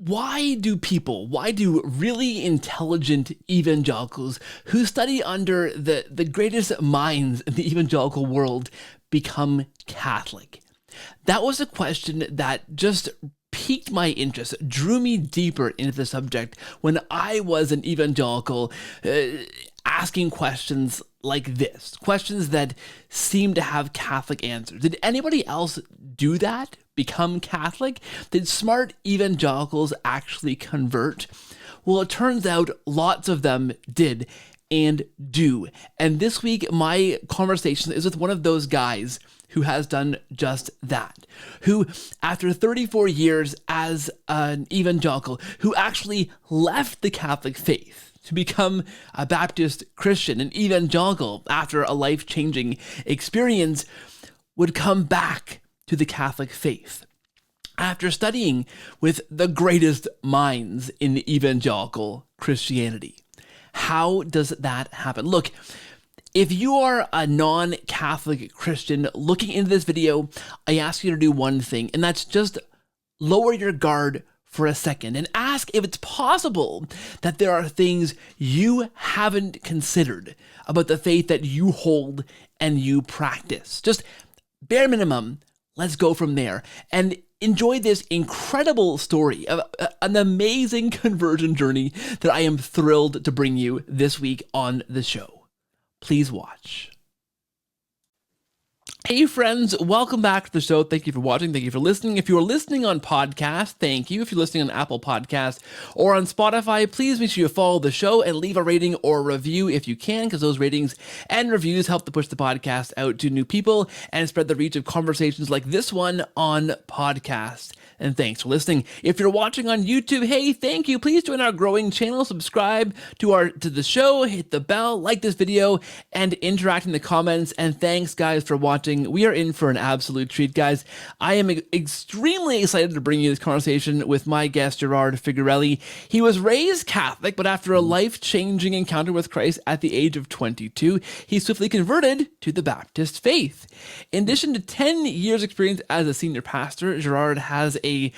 why do really intelligent evangelicals who study under the greatest minds in the evangelical world become Catholic? That was a question that just piqued my interest, drew me deeper into the subject when I was an evangelical, asking questions like this, questions that seem to have Catholic answers. Did anybody else do that? Become Catholic? Did smart evangelicals actually convert? Well, it turns out lots of them did and do. And this week, my conversation is with one of those guys who has done just that, who, after 34 years as an evangelical, who actually left the Catholic faith to become a Baptist Christian, an evangelical, after a life-changing experience, would come back to the Catholic faith after studying with the greatest minds in evangelical Christianity. How does that happen? Look, if you are a non-Catholic Christian looking into this video, I ask you to do one thing, and that's just lower your guard for a second and ask if it's possible that there are things you haven't considered about the faith that you hold and you practice. Just bare minimum, let's go from there and enjoy this incredible story of an amazing conversion journey that I am thrilled to bring you this week on the show. Please watch. Hey friends, welcome back to the show. Thank you for watching. Thank you for listening. If you are listening on podcast, thank you. If you're listening on Apple Podcast or on Spotify, please make sure you follow the show and leave a rating or review if you can, because those ratings and reviews help to push the podcast out to new people and spread the reach of conversations like this one on podcast. And thanks for listening. If you're watching on YouTube, hey, thank you. Please join our growing channel, subscribe to the show, hit the bell, like this video, and interact in the comments. And thanks, guys, for watching. We are in for an absolute treat, guys. I am extremely excited to bring you this conversation with my guest, Gerard Figurelli. He was raised Catholic, but after a life-changing encounter with Christ at the age of 22, he swiftly converted to the Baptist faith. In addition to 10 years experience as a senior pastor, Gerard has been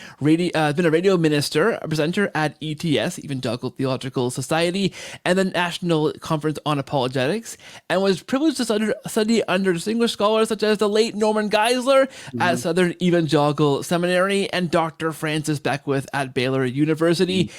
a radio minister, a presenter at ETS, Evangelical Theological Society, and the National Conference on Apologetics, and was privileged to study under distinguished scholars such as the late Norman Geisler at Southern Evangelical Seminary and Dr. Francis Beckwith at Baylor University.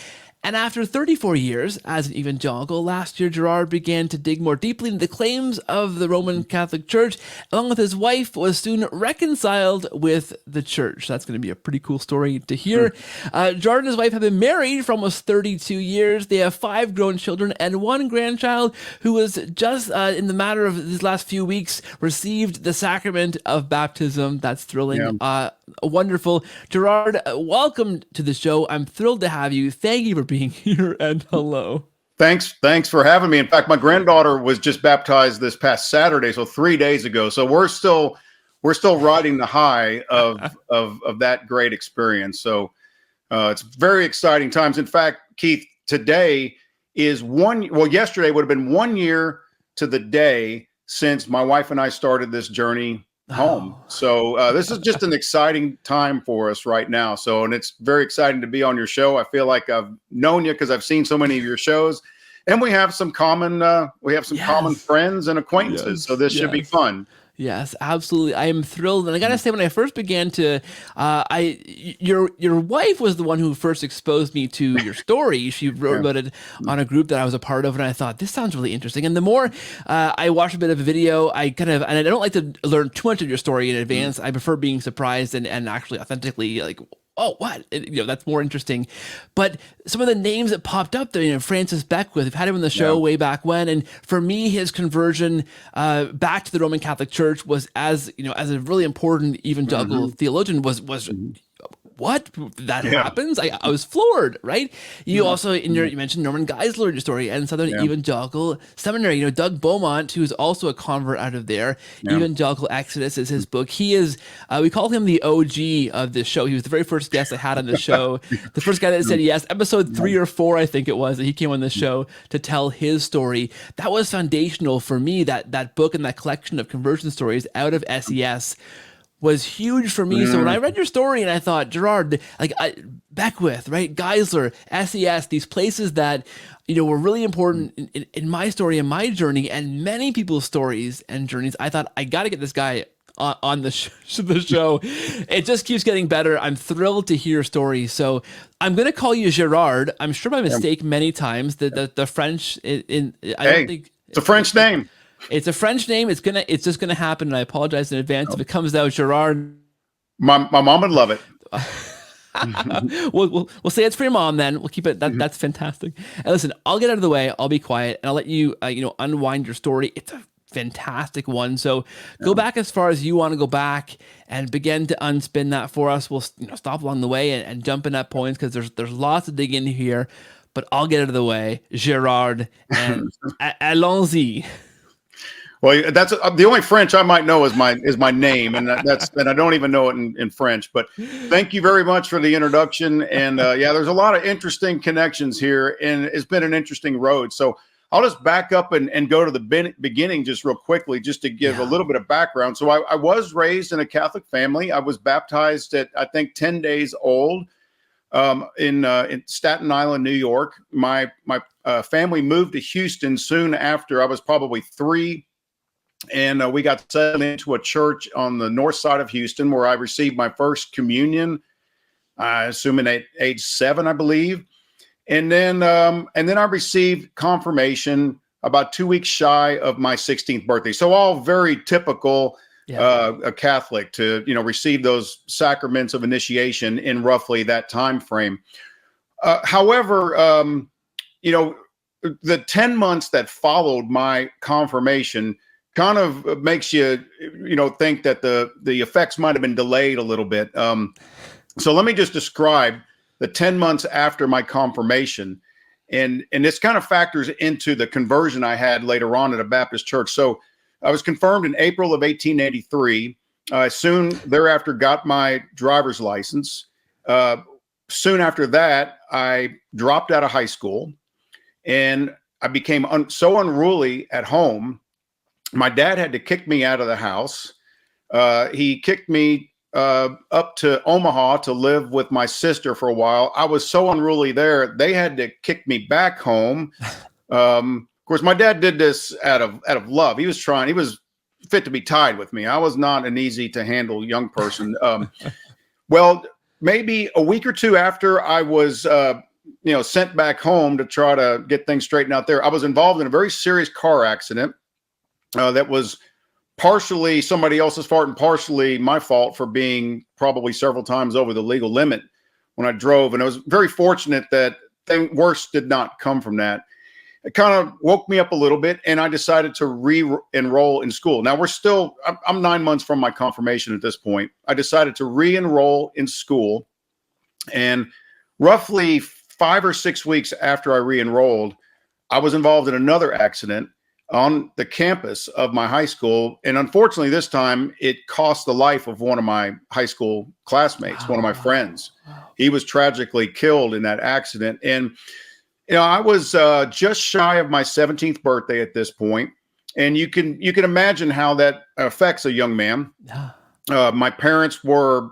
And after 34 years as an evangelical, last year Gerard began to dig more deeply into the claims of the Roman Catholic Church. Along with his wife, was soon reconciled with the church. That's going to be a pretty cool story to hear. Gerard and his wife have been married for almost 32 years. They have 5 grown children and 1 grandchild who was just, in the matter of these last few weeks, received the sacrament of baptism. That's thrilling. Yeah. Wonderful. Gerard, welcome to the show. I'm thrilled to have you. Thank you for being here, and hello. Thanks for having me. In fact, my granddaughter was just baptized this past Saturday, so 3 days ago. So we're still riding the high of that great experience. So it's very exciting times. In fact, Keith, today is yesterday would have been 1 year to the day since my wife and I started this journey home. So this is just an exciting time for us right now. And it's very exciting to be on your show. I feel like I've known you because I've seen so many of your shows, and we have some common common friends and acquaintances. So this should be fun. Yes, absolutely. I am thrilled. And I got to say, when I first began to, your wife was the one who first exposed me to your story. She wrote about it on a group that I was a part of, and I thought, this sounds really interesting. And the more I watched a bit of a video, and I don't like to learn too much of your story in advance. I prefer being surprised and actually authentically like, oh, what? That's more interesting. But some of the names that popped up there, Francis Beckwith, we've had him on the show way back when. And for me, his conversion back to the Roman Catholic Church was as a really important evangelical theologian was what? That happens? I was floored, right? You also, you mentioned Norman Geisler in your story, and Southern Evangelical Seminary. Doug Beaumont, who's also a convert out of there. Evangelical Exodus is his book. He is, we call him the OG of this show. He was the very first guest I had on the show. The first guy that said yes, episode 3 or 4, I think it was, that he came on the show to tell his story. That was foundational for me, that book and that collection of conversion stories out of SES was huge for me. So when I read your story and I thought, Gerard, Beckwith, right? Geisler, SES, these places that, were really important in my story and my journey and many people's stories and journeys. I thought, I got to get this guy on the show. It just keeps getting better. I'm thrilled to hear your story. So I'm going to call you Gerard. I'm sure by mistake many times. The French don't think it's a French name. It's a French name. It's just gonna happen, and I apologize in advance if it comes out Gerard. My mom would love it. We'll say it's for your mom then. We'll keep it. That's fantastic. And listen, I'll get out of the way. I'll be quiet, and I'll let you unwind your story. It's a fantastic one. So go back as far as you want to go back and begin to unspin that for us. We'll stop along the way and jump in at points because there's lots to dig in here. But I'll get out of the way, Gerard, and allons-y. Well, that's the only French I might know is my name, and I don't even know it in French. But thank you very much for the introduction, and there's a lot of interesting connections here, and it's been an interesting road. So I'll just back up and go to the beginning just real quickly, just to give a little bit of background. So I was raised in a Catholic family. I was baptized at, I think, 10 days old in Staten Island, New York. My family moved to Houston soon after. I was probably 3. And we got settled into a church on the north side of Houston where I received my first communion, assuming at age 7, I believe. And then I received confirmation about 2 weeks shy of my 16th birthday. So all very typical a Catholic to, receive those sacraments of initiation in roughly that time frame. However, the 10 months that followed my confirmation kind of makes you, think that the effects might have been delayed a little bit. So let me just describe the 10 months after my confirmation. And this kind of factors into the conversion I had later on at a Baptist church. So I was confirmed in April of 1883. Soon thereafter got my driver's license. Soon after that, I dropped out of high school and I became so unruly at home. My dad had to kick me out of the house. He kicked me up to Omaha to live with my sister for a while. I was so unruly there, they had to kick me back home. Of course, my dad did this out of love. He was fit to be tied with me. I was not an easy to handle young person. Well, maybe a week or two after I was sent back home to try to get things straightened out there, I was involved in a very serious car accident. That was partially somebody else's fault and partially my fault for being probably several times over the legal limit when I drove. And I was very fortunate that worse did not come from that. It kind of woke me up a little bit, and I decided to re-enroll in school. Now I'm 9 months from my confirmation at this point. I decided to re-enroll in school, and roughly 5 or 6 weeks after I re-enrolled, I was involved in another accident on the campus of my high school. And unfortunately, this time it cost the life of one of my high school classmates, one of my friends. He was tragically killed in that accident. And, I was just shy of my 17th birthday at this point. And you can imagine how that affects a young man. My parents were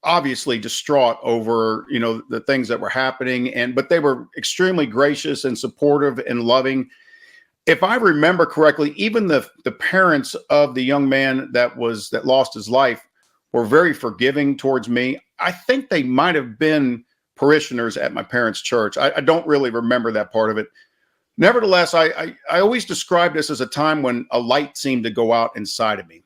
obviously distraught over, the things that were happening, but they were extremely gracious and supportive and loving. If I remember correctly, even the parents of the young man that lost his life were very forgiving towards me. I think they might have been parishioners at my parents' church. I don't really remember that part of it. Nevertheless, I always described this as a time when a light seemed to go out inside of me.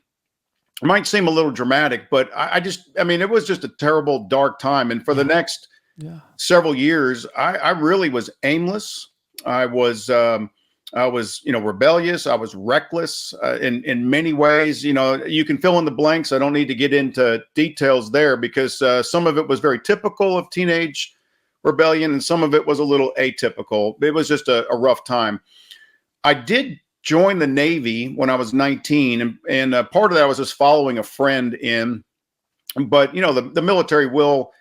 It might seem a little dramatic, but it was just a terrible, dark time. And for the next several years, I really was aimless. I was rebellious. I was reckless in many ways. You can fill in the blanks. I don't need to get into details there because some of it was very typical of teenage rebellion and some of it was a little atypical. It was just a rough time. I did join the Navy when I was 19, and part of that was just following a friend in. But, the military will,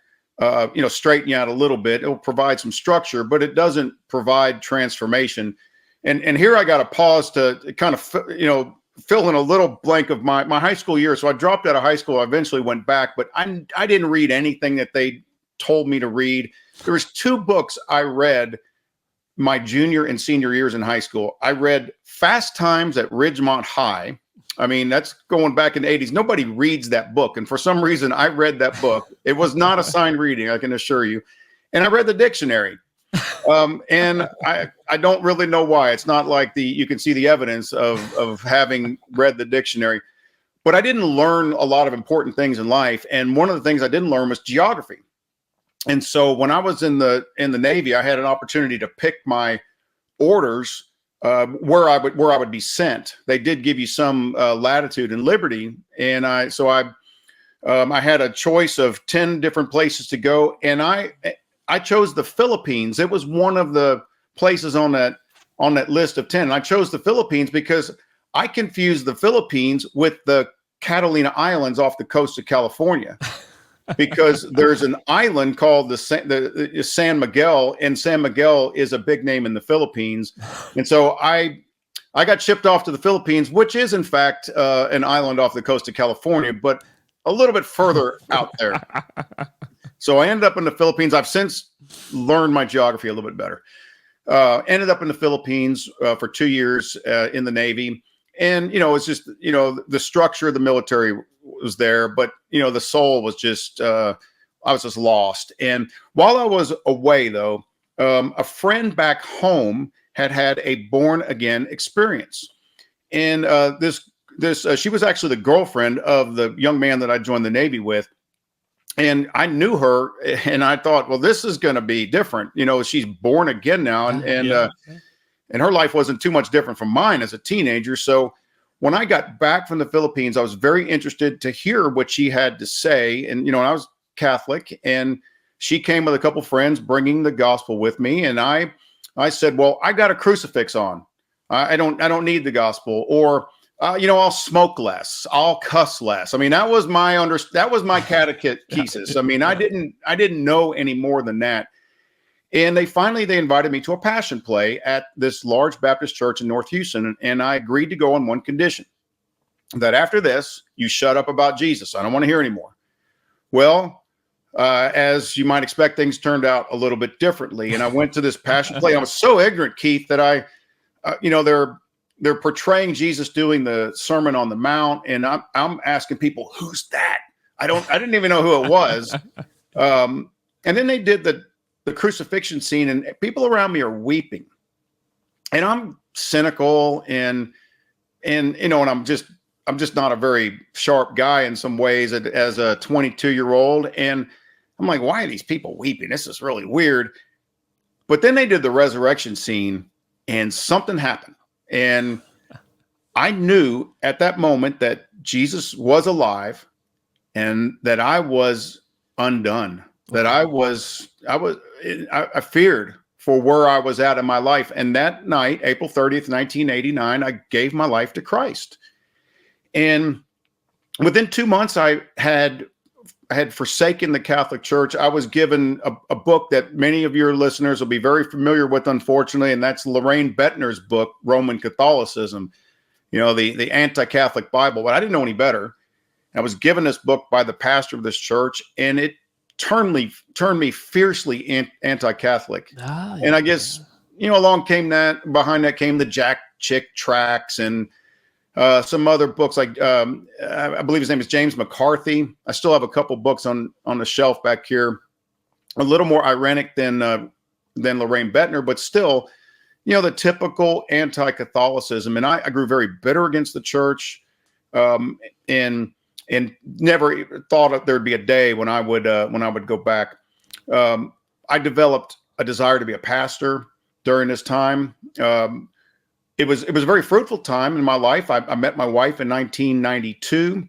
straighten you out a little bit. It will provide some structure, but it doesn't provide transformation. And here I got to pause to kind of, fill in a little blank of my high school year. So I dropped out of high school. I eventually went back, but I didn't read anything that they told me to read. There was 2 books I read my junior and senior years in high school. I read Fast Times at Ridgemont High. I mean, that's going back in the 80s. Nobody reads that book. And for some reason, I read that book. It was not assigned reading, I can assure you. And I read the dictionary. And I don't really know why. It's not like you can see the evidence of having read the dictionary. But I didn't learn a lot of important things in life. And one of the things I didn't learn was geography. And so when I was in the Navy, I had an opportunity to pick my orders where I would be sent. They did give you some latitude and liberty, and I had a choice of 10 different places to go, and I chose the Philippines. It was one of the places on that list of 10. And I chose the Philippines because I confused the Philippines with the Catalina Islands off the coast of California. Because there's an island called the San Miguel, and San Miguel is a big name in the Philippines. And so I got shipped off to the Philippines, which is in fact an island off the coast of California, but a little bit further out there. So I ended up in the Philippines. I've since learned my geography a little bit better. Ended up in the Philippines for 2 years in the Navy. And, it's just, the structure of the military was there, but, the soul was just, I was just lost. And while I was away, though, a friend back home had a born again experience. And she was actually the girlfriend of the young man that I joined the Navy with. And I knew her, and I thought, well, this is going to be different. She's born again now, and her life wasn't too much different from mine as a teenager. So when I got back from the Philippines, I was very interested to hear what she had to say. And, I was Catholic, and she came with a couple friends bringing the gospel with me. And I said, well, I got a crucifix on. I don't need the gospel. Or, I'll smoke less. I'll cuss less. I mean, that was my catechesis. I mean, I didn't know any more than that. And they invited me to a passion play at this large Baptist church in North Houston. And I agreed to go on one condition, that after this, you shut up about Jesus. I don't want to hear anymore. Well, as you might expect, things turned out a little bit differently. And I went to this passion play. I was so ignorant, Keith, that they're portraying Jesus doing the Sermon on the Mount. And I'm asking people, who's that? I didn't even know who it was. And then they did the crucifixion scene, and people around me are weeping, and I'm cynical and I'm just not a very sharp guy in some ways as a 22-year-old. And I'm like, why are these people weeping? This is really weird. But then they did the resurrection scene, and something happened. And I knew at that moment that Jesus was alive and that I was undone. That I feared for where I was at in my life. And that night, April 30th, 1989, I gave my life to Christ. And within 2 months, I had forsaken the Catholic Church. I was given a book that many of your listeners will be very familiar with, unfortunately, and that's Lorraine Bettner's book, Roman Catholicism, the anti-Catholic Bible. But I didn't know any better. I was given this book by the pastor of this church, and it turned me fiercely anti-Catholic. And I guess, behind that came the Jack Chick tracts and some other books like, I believe his name is James McCarthy. I still have a couple books on the shelf back here, a little more ironic than Lorraine Bettner, but still, the typical anti-Catholicism. And I grew very bitter against the church, and never thought there'd be a day when I would go back. I developed a desire to be a pastor during this time. It was a very fruitful time in my life. I met my wife in 1992.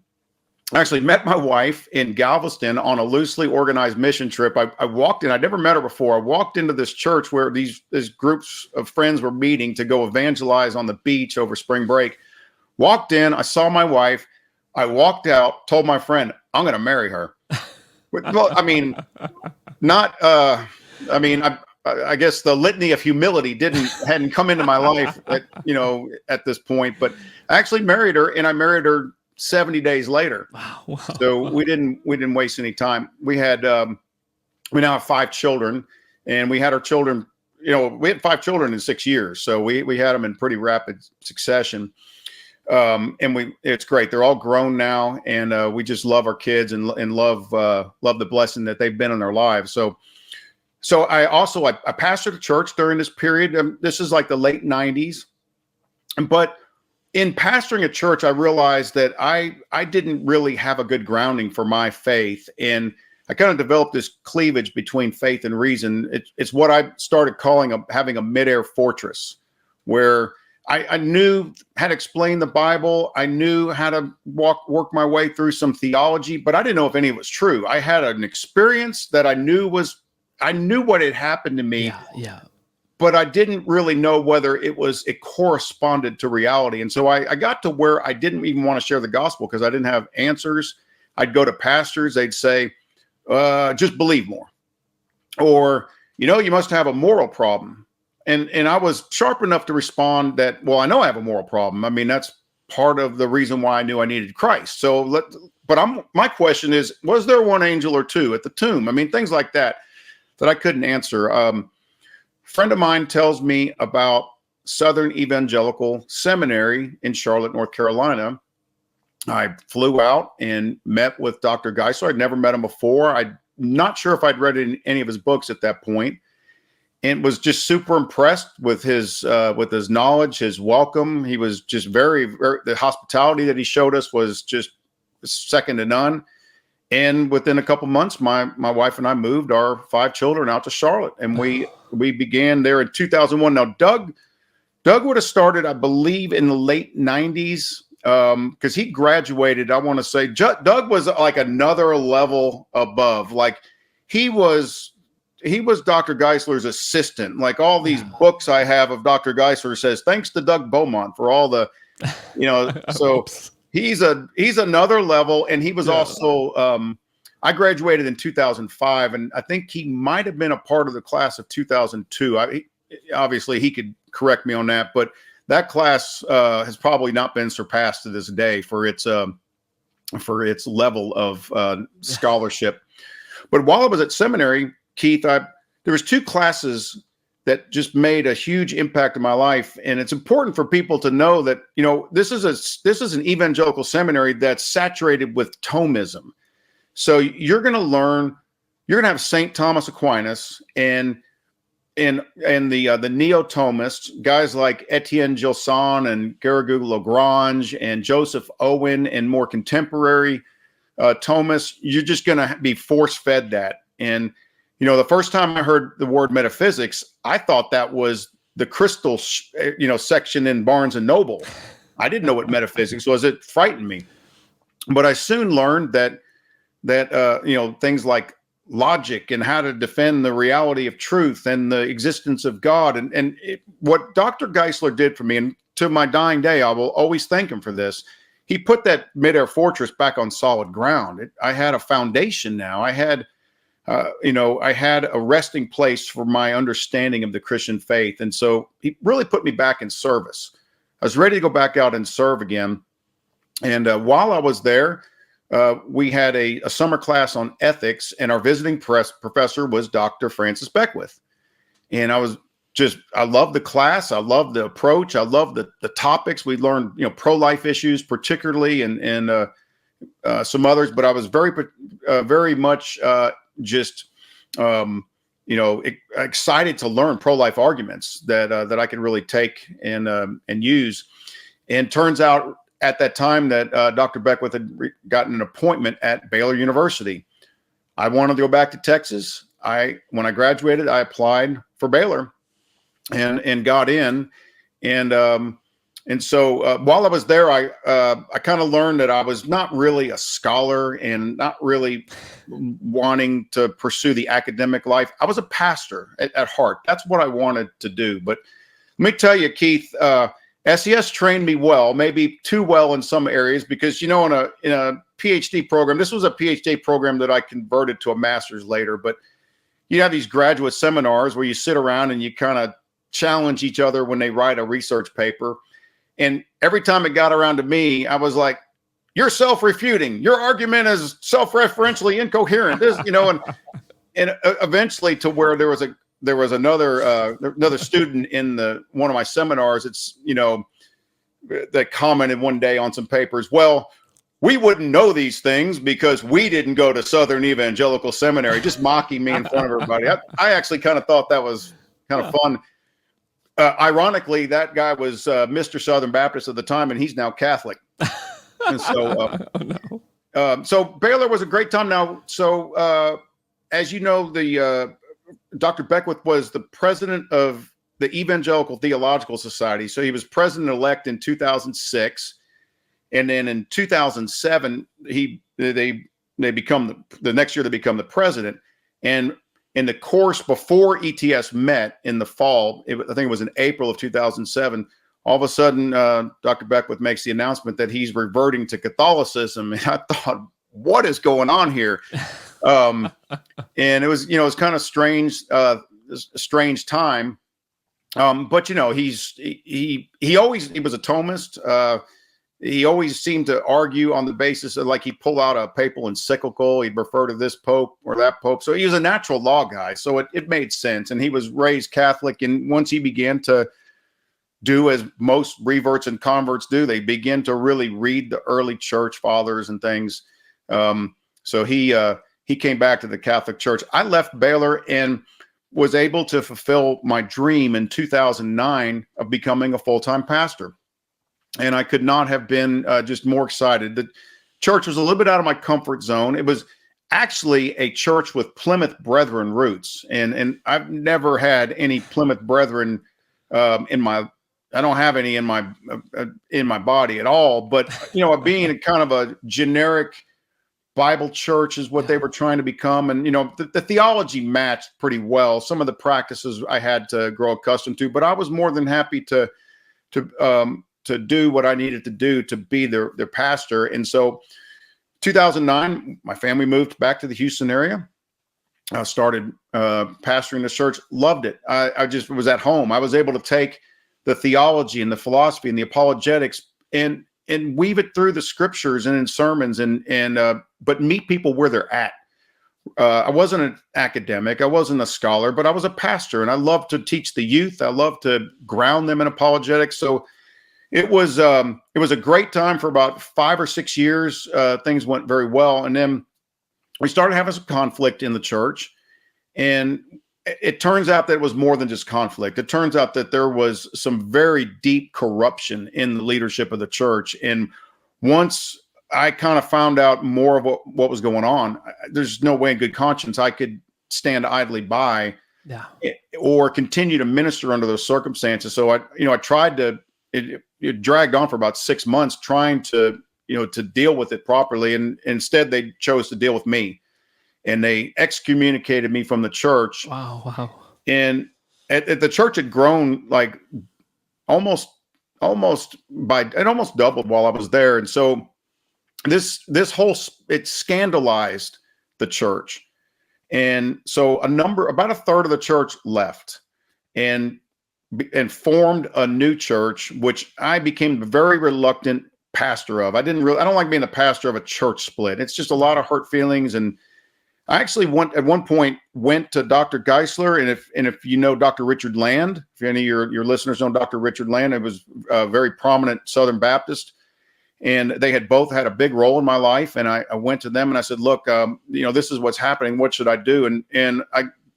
I actually met my wife in Galveston on a loosely organized mission trip. I walked in. I'd never met her before. I walked into this church where these groups of friends were meeting to go evangelize on the beach over spring break. Walked in. I saw my wife. I walked out, told my friend, I'm going to marry her. Well, I I guess the litany of humility hadn't come into my life at this point. But I actually married her, and I married her 70 days later. Wow. So we didn't waste any time. We now have 5 children, and we had our children. We had 5 children in 6 years, so we had them in pretty rapid succession. And it's great. They're all grown now, and we just love our kids and love the blessing that they've been in their lives. So I pastored a church during this period. This is like the late 90s, but in pastoring a church, I realized that I didn't really have a good grounding for my faith, and I kind of developed this cleavage between faith and reason. It's what I started calling having a midair fortress, where I knew how to explain the Bible. I knew how to work my way through some theology, but I didn't know if any of it was true. I had an experience that I knew what had happened to me. Yeah. But I didn't really know whether it corresponded to reality. And so I got to where I didn't even want to share the gospel because I didn't have answers. I'd go to pastors. They'd say, just believe more. Or, you must have a moral problem. And I was sharp enough to respond that, well, I know I have a moral problem. I mean, that's part of the reason why I knew I needed Christ. My question is, was there one angel or two at the tomb? I mean, things like that I couldn't answer. Friend of mine tells me about Southern Evangelical Seminary in Charlotte, North Carolina. I flew out and met with Dr. Geisler. I'd never met him before. I'm not sure if I'd read any of his books at that point, and was just super impressed with his knowledge, his welcome. He was just very, very, the hospitality that he showed us was just second to none. And within a couple months, my wife and I moved our 5 children out to Charlotte, and we began there in 2001. Now, Doug would have started, I believe, in the late 90s because he graduated. I want to say Doug was like another level above. Like he was Dr. Geisler's assistant. Like all these books I have of Dr. Geisler says, thanks to Doug Beaumont for all the, so. He's another level, and he was also. I graduated in 2005, and I think he might have been a part of the class of 2002. Obviously, he could correct me on that, but that class has probably not been surpassed to this day for its level of scholarship. But while I was at seminary, Keith, there was 2 classes that just made a huge impact in my life. And it's important for people to know that, this is an evangelical seminary that's saturated with Thomism. So you're going to have St. Thomas Aquinas and the Neo-Thomists, guys like Etienne Gilson and Garrigou Lagrange and Joseph Owen and more contemporary Thomists. You're just going to be force-fed that. And the first time I heard the word metaphysics, I thought that was the crystal, section in Barnes and Noble. I didn't know what metaphysics was. It frightened me. But I soon learned that things like logic and how to defend the reality of truth and the existence of God. And what Dr. Geisler did for me, and to my dying day, I will always thank him for this. He put that midair fortress back on solid ground. I had a foundation now. I had a resting place for my understanding of the Christian faith. And so he really put me back in service. I was ready to go back out and serve again. And while I was there, we had a summer class on ethics, and our visiting professor was Dr. Francis Beckwith. And I loved the class. I loved the approach. I loved the topics. We learned, pro-life issues particularly, and some others, but I was very much excited to learn pro-life arguments that I could really take and use. And turns out at that time that Dr. Beckwith had gotten an appointment at Baylor University. I wanted to go back to Texas. When I graduated, I applied for Baylor and got in. And so while I was there, I kind of learned that I was not really a scholar and not really wanting to pursue the academic life. I was a pastor at heart. That's what I wanted to do. But let me tell you, Keith, SES trained me well, maybe too well in some areas, because, in a PhD program, this was a PhD program that I converted to a master's later. But, you have these graduate seminars where you sit around and you kind of challenge each other when they write a research paper. And every time it got around to me, I was like, you're self-refuting. Your argument is self-referentially incoherent. This, and eventually to where there was another student in one of my seminars. It's, that commented one day on some papers. Well, we wouldn't know these things because we didn't go to Southern Evangelical Seminary, just mocking me in front of everybody. I actually kind of thought that was kind of fun. Ironically, that guy was Mr. Southern Baptist at the time, and he's now Catholic. And so, so Baylor was a great time. Now, so as you know, the Dr. Beckwith was the president of the Evangelical Theological Society. So he was president-elect in 2006. And then in 2007, they become the next year they become the president. And in the course before ETS met in the fall, I think it was in April of 2007, all of a sudden, Dr. Beckwith makes the announcement that he's reverting to Catholicism. And I thought, what is going on here? And it was, it was kind of strange, a strange time. But he was a Thomist. He always seemed to argue on the basis of, like, he'd pull out a papal encyclical, he'd refer to this pope or that pope. So he was a natural law guy. So it made sense. And he was raised Catholic. And once he began to do as most reverts and converts do, they begin to really read the early church fathers and things. So he came back to the Catholic Church. I left Baylor and was able to fulfill my dream in 2009 of becoming a full-time pastor. And I could not have been just more excited. The church was a little bit out of my comfort zone. It was actually a church with Plymouth Brethren roots. And I've never had any Plymouth Brethren I don't have any in my body at all. But, being kind of a generic Bible church is what they were trying to become. And, the theology matched pretty well. Some of the practices I had to grow accustomed to, but I was more than happy to do what I needed to do to be their pastor. And so 2009, my family moved back to the Houston area. I started pastoring the church, loved it. I just was at home. I was able to take the theology and the philosophy and the apologetics and weave it through the scriptures and in sermons but meet people where they're at. I wasn't an academic. I wasn't a scholar, but I was a pastor, and I loved to teach the youth. I loved to ground them in apologetics. So it was a great time for about 5 or 6 years. Things went very well. And then we started having some conflict in the church, and it turns out that it was more than just conflict. It turns out that there was some very deep corruption in the leadership of the church. And once I kind of found out more of what was going on, there's no way in good conscience I could stand idly by or continue to minister under those circumstances. So I tried to, it dragged on for about 6 months trying to deal with it properly. And instead they chose to deal with me. And they excommunicated me from the church. Wow. And the church had grown like almost doubled while I was there. And so it scandalized the church. And so about a third of the church left and formed a new church, which I became a very reluctant pastor of. I don't like being the pastor of a church split. It's just a lot of hurt feelings. And I actually at one point went to Dr. Geisler, and if you know Dr. Richard Land, if any of your listeners know Dr. Richard Land, it was a very prominent Southern Baptist, and they had both had a big role in my life. And I went to them and I said, look, this is what's happening. What should I do? And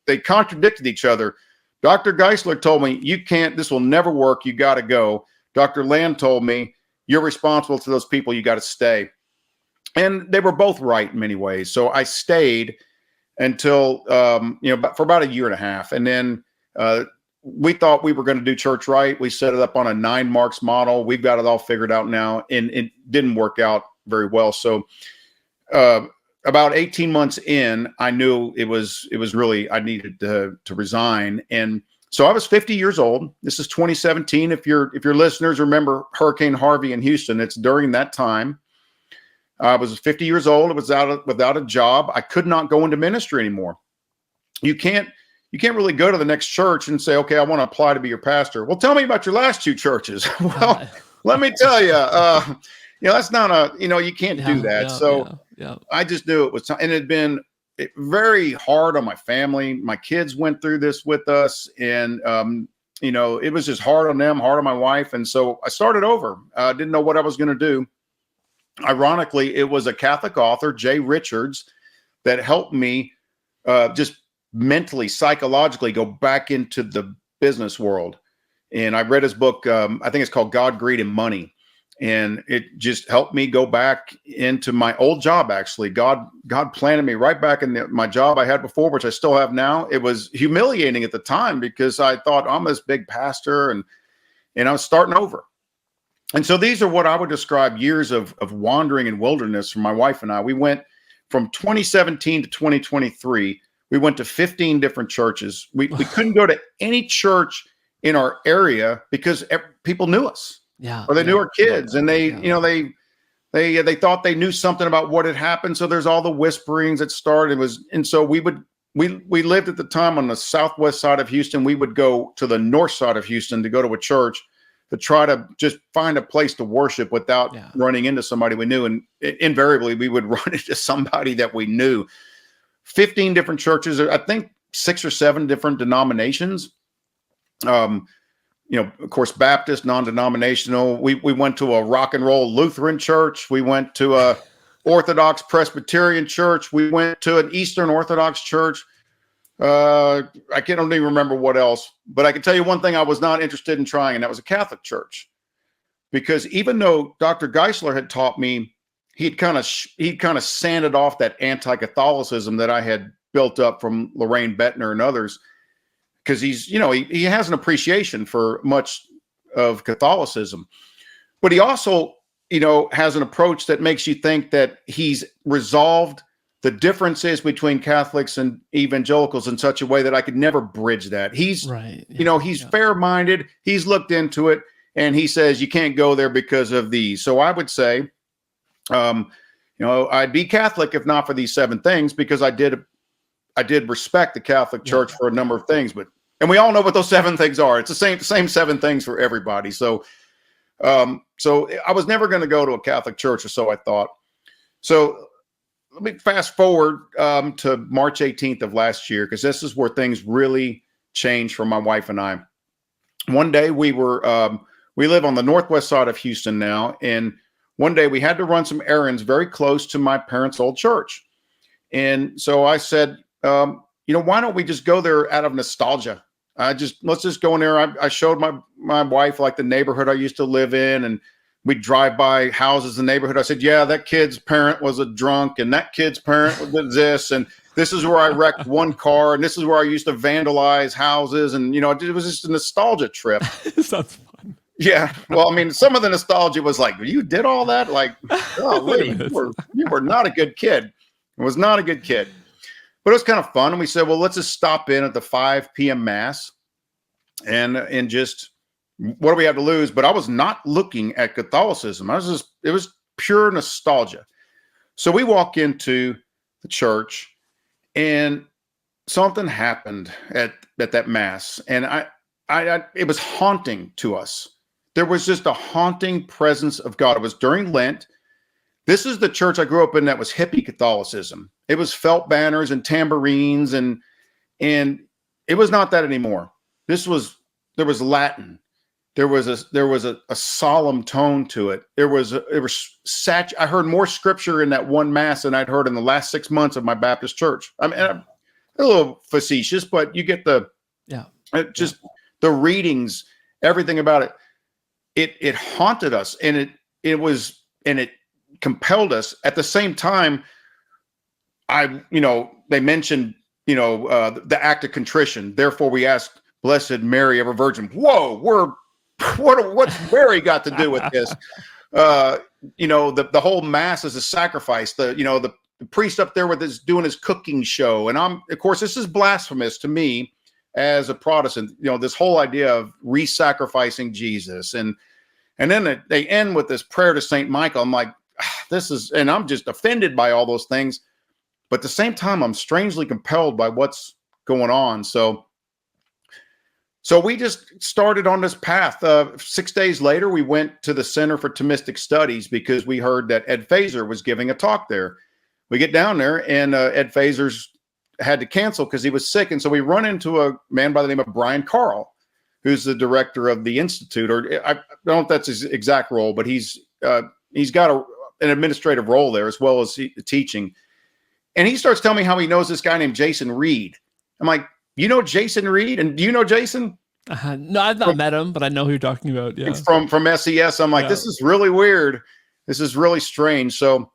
they contradicted each other. Dr. Geisler told me, you can't, this will never work. You got to go. Dr. Land told me, you're responsible to those people. You got to stay. And they were both right in many ways. So I stayed until, for about a year and a half. And then we thought we were going to do church right. We set it up on a 9 marks model. We've got it all figured out now. And it didn't work out very well. So about 18 months in, I knew it was really, I needed to resign. And so I was 50 years old. This is 2017. If your listeners remember Hurricane Harvey in Houston, it's during that time. I was 50 years old. I was without a job. I could not go into ministry anymore. you can't really go to the next church and say, okay, I want to apply to be your pastor. Well, tell me about your last 2 churches. Well, let me tell you, that's not you can't do that. So I just knew it was time. And it had been very hard on my family. My kids went through this with us, and it was just hard on them, hard on my wife. And so I started over. Didn't know what I was going to do. Ironically, it was a Catholic author, Jay Richards, that helped me just mentally, psychologically go back into the business world. And I read his book. I think it's called God, Greed, and Money. And it just helped me go back into my old job. Actually, God planted me right back in my job I had before, which I still have now. It was humiliating at the time because I thought I'm this big pastor and I was starting over. And so these are what I would describe years of wandering in wilderness for my wife and I. We went from 2017 to 2023. We went to 15 different churches. We couldn't go to any church in our area because people knew us. Yeah. Or they knew our kids, and they thought they knew something about what had happened. So there's all the whisperings that started. And so we lived at the time on the southwest side of Houston. We would go to the north side of Houston to go to a church to try to just find a place to worship without running into somebody we knew. And invariably we would run into somebody that we knew. 15 different churches, I think 6 or 7 different denominations. Of course, Baptist, non-denominational. We went to a rock and roll Lutheran church. We went to a Orthodox Presbyterian church. We went to an Eastern Orthodox church. I don't even remember what else, but I can tell you one thing I was not interested in trying, and that was a Catholic church. Because even though Dr. Geisler had taught me, he'd kind of sanded off that anti-Catholicism that I had built up from Lorraine Bettner and others. Because he has an appreciation for much of Catholicism, but he also, has an approach that makes you think that he's resolved the differences between Catholics and evangelicals in such a way that I could never bridge that. He's right. He's fair-minded. He's looked into it, and he says you can't go there because of these. So I would say, I'd be Catholic if not for these 7 things, because I did respect the Catholic Church for a number of things, and we all know what those 7 things are. It's the same 7 things for everybody. So I was never going to go to a Catholic church, or so I thought. So let me fast forward to March 18th of last year, because this is where things really changed for my wife and I. One day we live on the northwest side of Houston now, and one day we had to run some errands very close to my parents' old church. And so I said, why don't we just go there out of nostalgia? Let's just go in there. I showed my wife like the neighborhood I used to live in, and we'd drive by houses in the neighborhood. I said, yeah, that kid's parent was a drunk, and that kid's parent was this, and this is where I wrecked one car, and this is where I used to vandalize houses. And, it was just a nostalgia trip. Sounds fun. Yeah. Well, some of the nostalgia was like, you did all that? Like, you were not a good kid. It was not a good kid. But it was kind of fun. And we said, well, let's just stop in at the 5 p.m. mass and just, what do we have to lose? But I was not looking at Catholicism. It was pure nostalgia. So we walk into the church, and something happened at that mass. And it was haunting to us. There was just a haunting presence of God. It was during Lent. This is the church I grew up in that was hippie Catholicism. It was felt banners and tambourines, and it was not that anymore. There was Latin. There was a solemn tone to it. I heard more scripture in that one mass than I'd heard in the last 6 months of my Baptist church. I'm a little facetious, but you get the readings, everything about it. It haunted us, and it compelled us. At the same time, they mentioned, the act of contrition. Therefore, we ask Blessed Mary, ever Virgin. Whoa, what's Mary got to do with this? The whole mass is a sacrifice. The priest up there doing his cooking show, and of course, this is blasphemous to me as a Protestant. This whole idea of re-sacrificing Jesus, and then they end with this prayer to Saint Michael. I'm like, I'm just offended by all those things. But at the same time, I'm strangely compelled by what's going on. So we just started on this path. 6 days later, we went to the Center for Thomistic Studies because we heard that Ed Feser was giving a talk there. We get down there, and Ed Feser's had to cancel because he was sick. And so we run into a man by the name of Brian Carl, who's the director of the Institute, or I don't know if that's his exact role, but he's got an administrative role there as well as teaching. And he starts telling me how he knows this guy named Jason Reed. I'm like, you know Jason Reed? And do you know Jason? No, I've not met him, but I know who you're talking about. Yeah. From SES. I'm like, this is really weird. This is really strange. So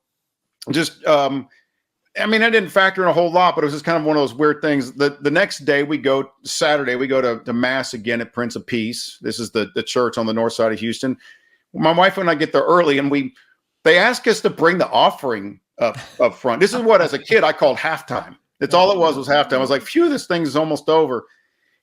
just, I mean, I didn't factor in a whole lot, but it was just kind of one of those weird things. The next day Saturday, we go to Mass again at Prince of Peace. This is the church on the north side of Houston. My wife and I get there early, and they ask us to bring the offering up front. This is what, as a kid, I called halftime. That's all it was halftime. I was like, phew, this thing is almost over.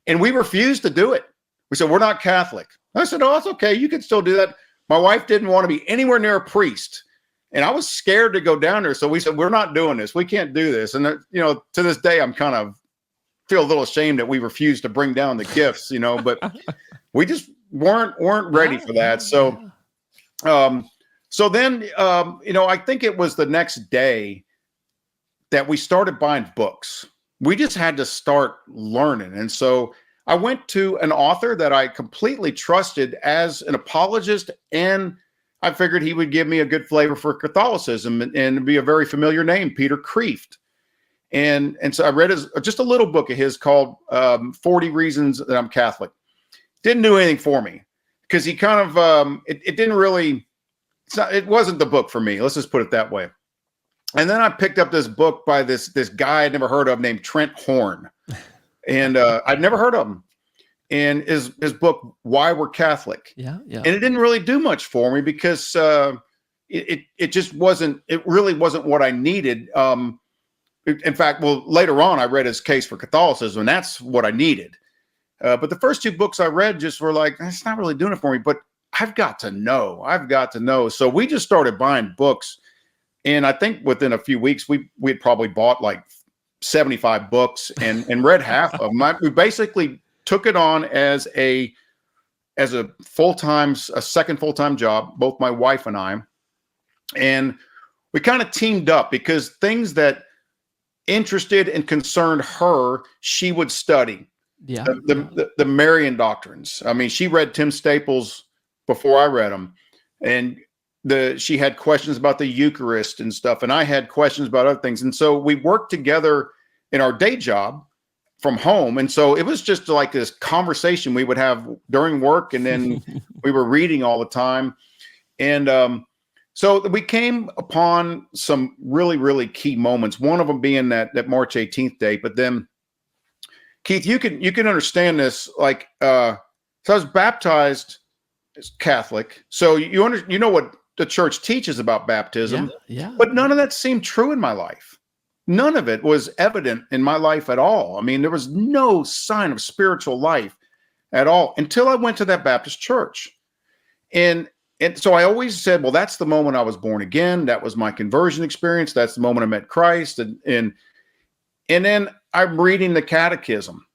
And we refused to do it. We said, we're not Catholic. I said, oh, that's okay. You can still do that. My wife didn't want to be anywhere near a priest. And I was scared to go down there. So we said, we're not doing this. We can't do this. And, to this day, I'm kind of feel a little ashamed that we refused to bring down the gifts, but we just weren't ready for that. So, then, I think it was the next day that we started buying books. We just had to start learning. And so I went to an author that I completely trusted as an apologist, and I figured he would give me a good flavor for Catholicism and be a very familiar name, Peter Kreeft. And so I read just a little book of his called 40 Reasons That I'm Catholic. Didn't do anything for me because he kind of, it didn't really, it wasn't the book for me. Let's just put it that way. And then I picked up this book by this guy I'd never heard of named Trent Horn. And I'd never heard of him. And his book, Why We're Catholic. Yeah. And it didn't really do much for me because it just wasn't, it really wasn't what I needed. In fact, later on, I read his Case for Catholicism, and that's what I needed. But the first two books I read just were like, it's not really doing it for me, but I've got to know. So we just started buying books. And I think within a few weeks, we had probably bought like 75 books and read half of them. We basically took it on as a second full-time job, both my wife and I. And we kind of teamed up because things that interested and concerned her, she would study. Yeah. The Marian doctrines. I mean, she read Tim Staples before I read them. And she had questions about the Eucharist and stuff, and I had questions about other things. And so we worked together in our day job from home. And so it was just like this conversation we would have during work, and then we were reading all the time. And so we came upon some really, really key moments, one of them being that March 18th date. But then, Keith, you can understand this. Like, so I was baptized as Catholic. So you know what the church teaches about baptism, but none of that seemed true in my life. None of it was evident in my life at all. I mean, there was no sign of spiritual life at all until I went to that Baptist church. And so I always said, well, that's the moment I was born again. That was my conversion experience. That's the moment I met Christ. And then I'm reading the catechism,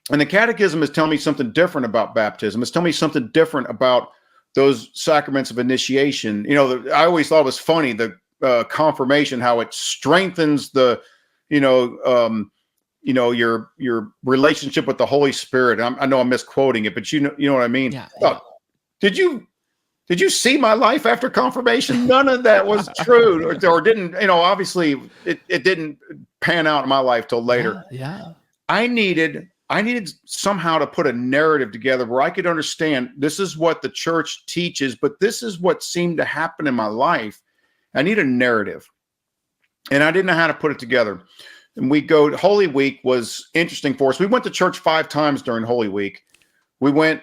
and the catechism is telling me something different about baptism. It's telling me something different about those sacraments of initiation. I always thought it was funny, the confirmation, how it strengthens the, your relationship with the Holy Spirit. I know I'm misquoting it, but you know what I mean? Yeah. Did you see my life after confirmation? None of that was true or didn't, obviously it didn't pan out in my life till later. Yeah. I needed somehow to put a narrative together where I could understand this is what the church teaches, but this is what seemed to happen in my life. I need a narrative, and I didn't know how to put it together. And Holy Week was interesting for us. We went to church 5 times during Holy Week. We went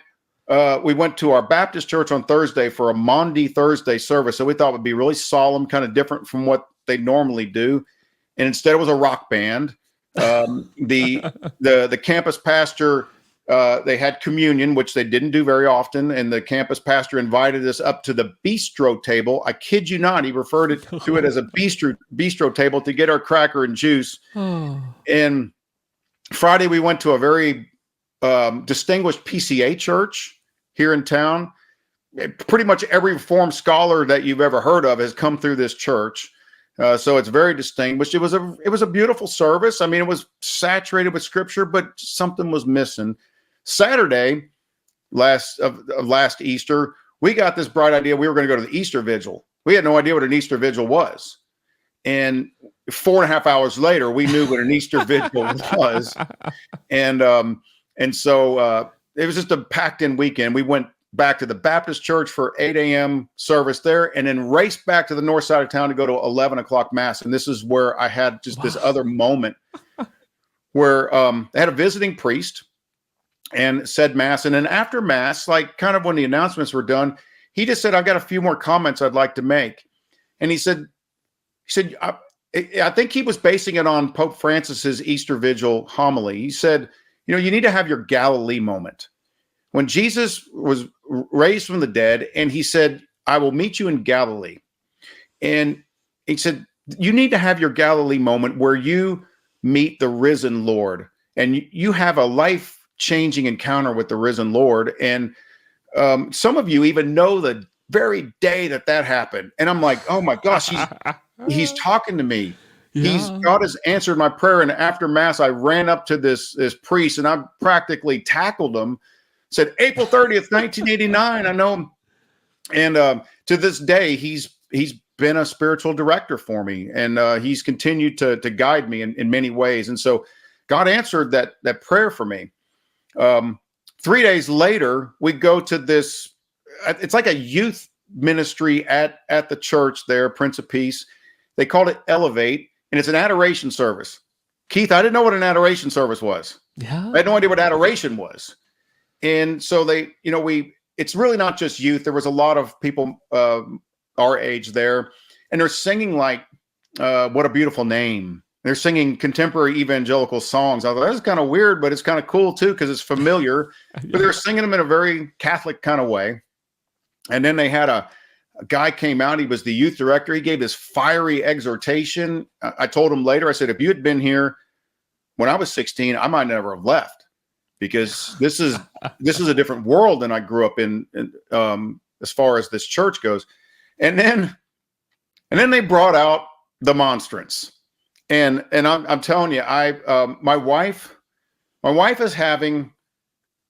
to our Baptist church on Thursday for a Maundy Thursday service. So we thought it would be really solemn, kind of different from what they normally do. And instead it was a rock band. The campus pastor, they had communion, which they didn't do very often. And the campus pastor invited us up to the bistro table. I kid you not. He referred to it as a bistro table to get our cracker and juice. And Friday, we went to a very distinguished PCA church here in town. Pretty much every Reformed scholar that you've ever heard of has come through this church. So it's very distinguished. It was a beautiful service. I mean, it was saturated with scripture, but something was missing. Saturday, last Easter, we got this bright idea. We were going to go to the Easter Vigil. We had no idea what an Easter Vigil was. And 4.5 hours later, we knew what an Easter Vigil was. And so it was just a packed in weekend. We went back to the Baptist church for 8 a.m. service there, and then raced back to the north side of town to go to 11 o'clock mass. And this is where I had just this other moment where I had a visiting priest and said mass. And then after mass, like kind of when the announcements were done, he just said, I've got a few more comments I'd like to make. And he said, I think he was basing it on Pope Francis's Easter Vigil homily. He said, you need to have your Galilee moment. When Jesus was raised from the dead, and he said, I will meet you in Galilee. And he said, you need to have your Galilee moment where you meet the risen Lord, and you have a life-changing encounter with the risen Lord. And some of you even know the very day that happened. And I'm like, oh my gosh, he's talking to me. Yeah. God has answered my prayer. And after mass, I ran up to this priest, and I practically tackled him. Said April 30th, 1989. I know him. And to this day, he's been a spiritual director for me, and he's continued to guide me in many ways. And so God answered that prayer for me. 3 days later, we go to this, it's like a youth ministry at the church there, Prince of Peace. They called it Elevate, and it's an adoration service. Keith, I didn't know what an adoration service was. Yeah. I had no idea what adoration was. And so it's really not just youth. There was a lot of people our age there, and they're singing like, What a Beautiful Name. They're singing contemporary evangelical songs. I thought, that's kind of weird, but it's kind of cool too, because it's familiar. Yeah. But they're singing them in a very Catholic kind of way. And then they had a guy came out. He was the youth director. He gave this fiery exhortation. I told him later, I said, if you had been here when I was 16, I might never have left. Because this is a different world than I grew up in as far as this church goes. And then they brought out the monstrance. And I'm telling you, my wife is having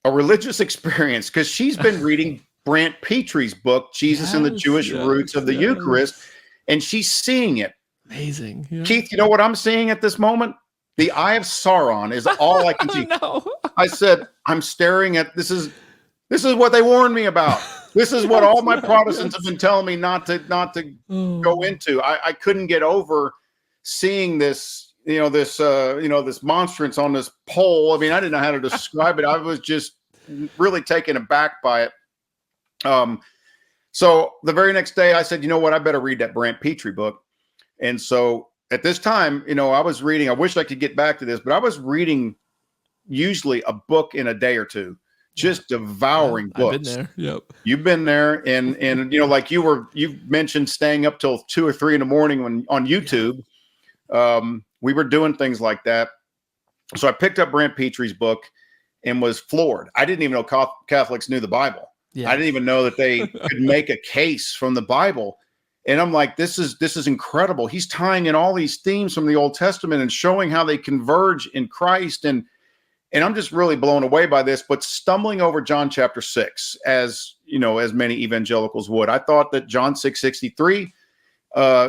a religious experience because she's been reading Brant Petrie's book, Jesus and the Jewish Roots of the Eucharist, and she's seeing it. Amazing. Yeah. Keith, you know what I'm seeing at this moment? The eye of Sauron is all I can see. No. I said, I'm staring at this is what they warned me about. This is what all my Protestants have been telling me not to go into. I couldn't get over seeing this, this monstrance on this pole. I mean, I didn't know how to describe it. I was just really taken aback by it. So the very next day I said, you know what, I better read that Brant Petrie book. And so at this time, I was reading, I wish I could get back to this, but I was reading usually a book in a day or two, just devouring books. I've been there. Yep. You've been there. And like you mentioned staying up till 2 or 3 in the morning on YouTube. Yeah. We were doing things like that. So I picked up Brant Petrie's book and was floored. I didn't even know Catholics knew the Bible. Yeah. I didn't even know that they could make a case from the Bible. And I'm like, this is incredible. He's tying in all these themes from the Old Testament and showing how they converge in Christ. And I'm just really blown away by this, but stumbling over John chapter 6, as many evangelicals would. I thought that John 6:63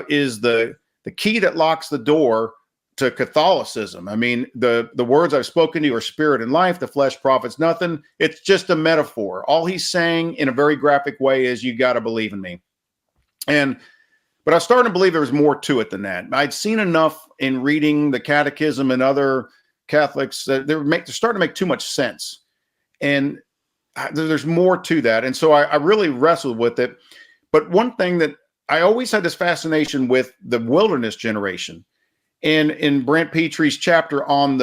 is the key that locks the door to Catholicism. I mean, the words I've spoken to you are spirit and life. The flesh profits nothing. It's just a metaphor. All he's saying in a very graphic way is you got to believe in me. But I was starting to believe there was more to it than that. I'd seen enough in reading the Catechism and other Catholics that they're starting to make too much sense. And there's more to that. And so I really wrestled with it. But one thing that I always had this fascination with the wilderness generation. And in Brant Petrie's chapter on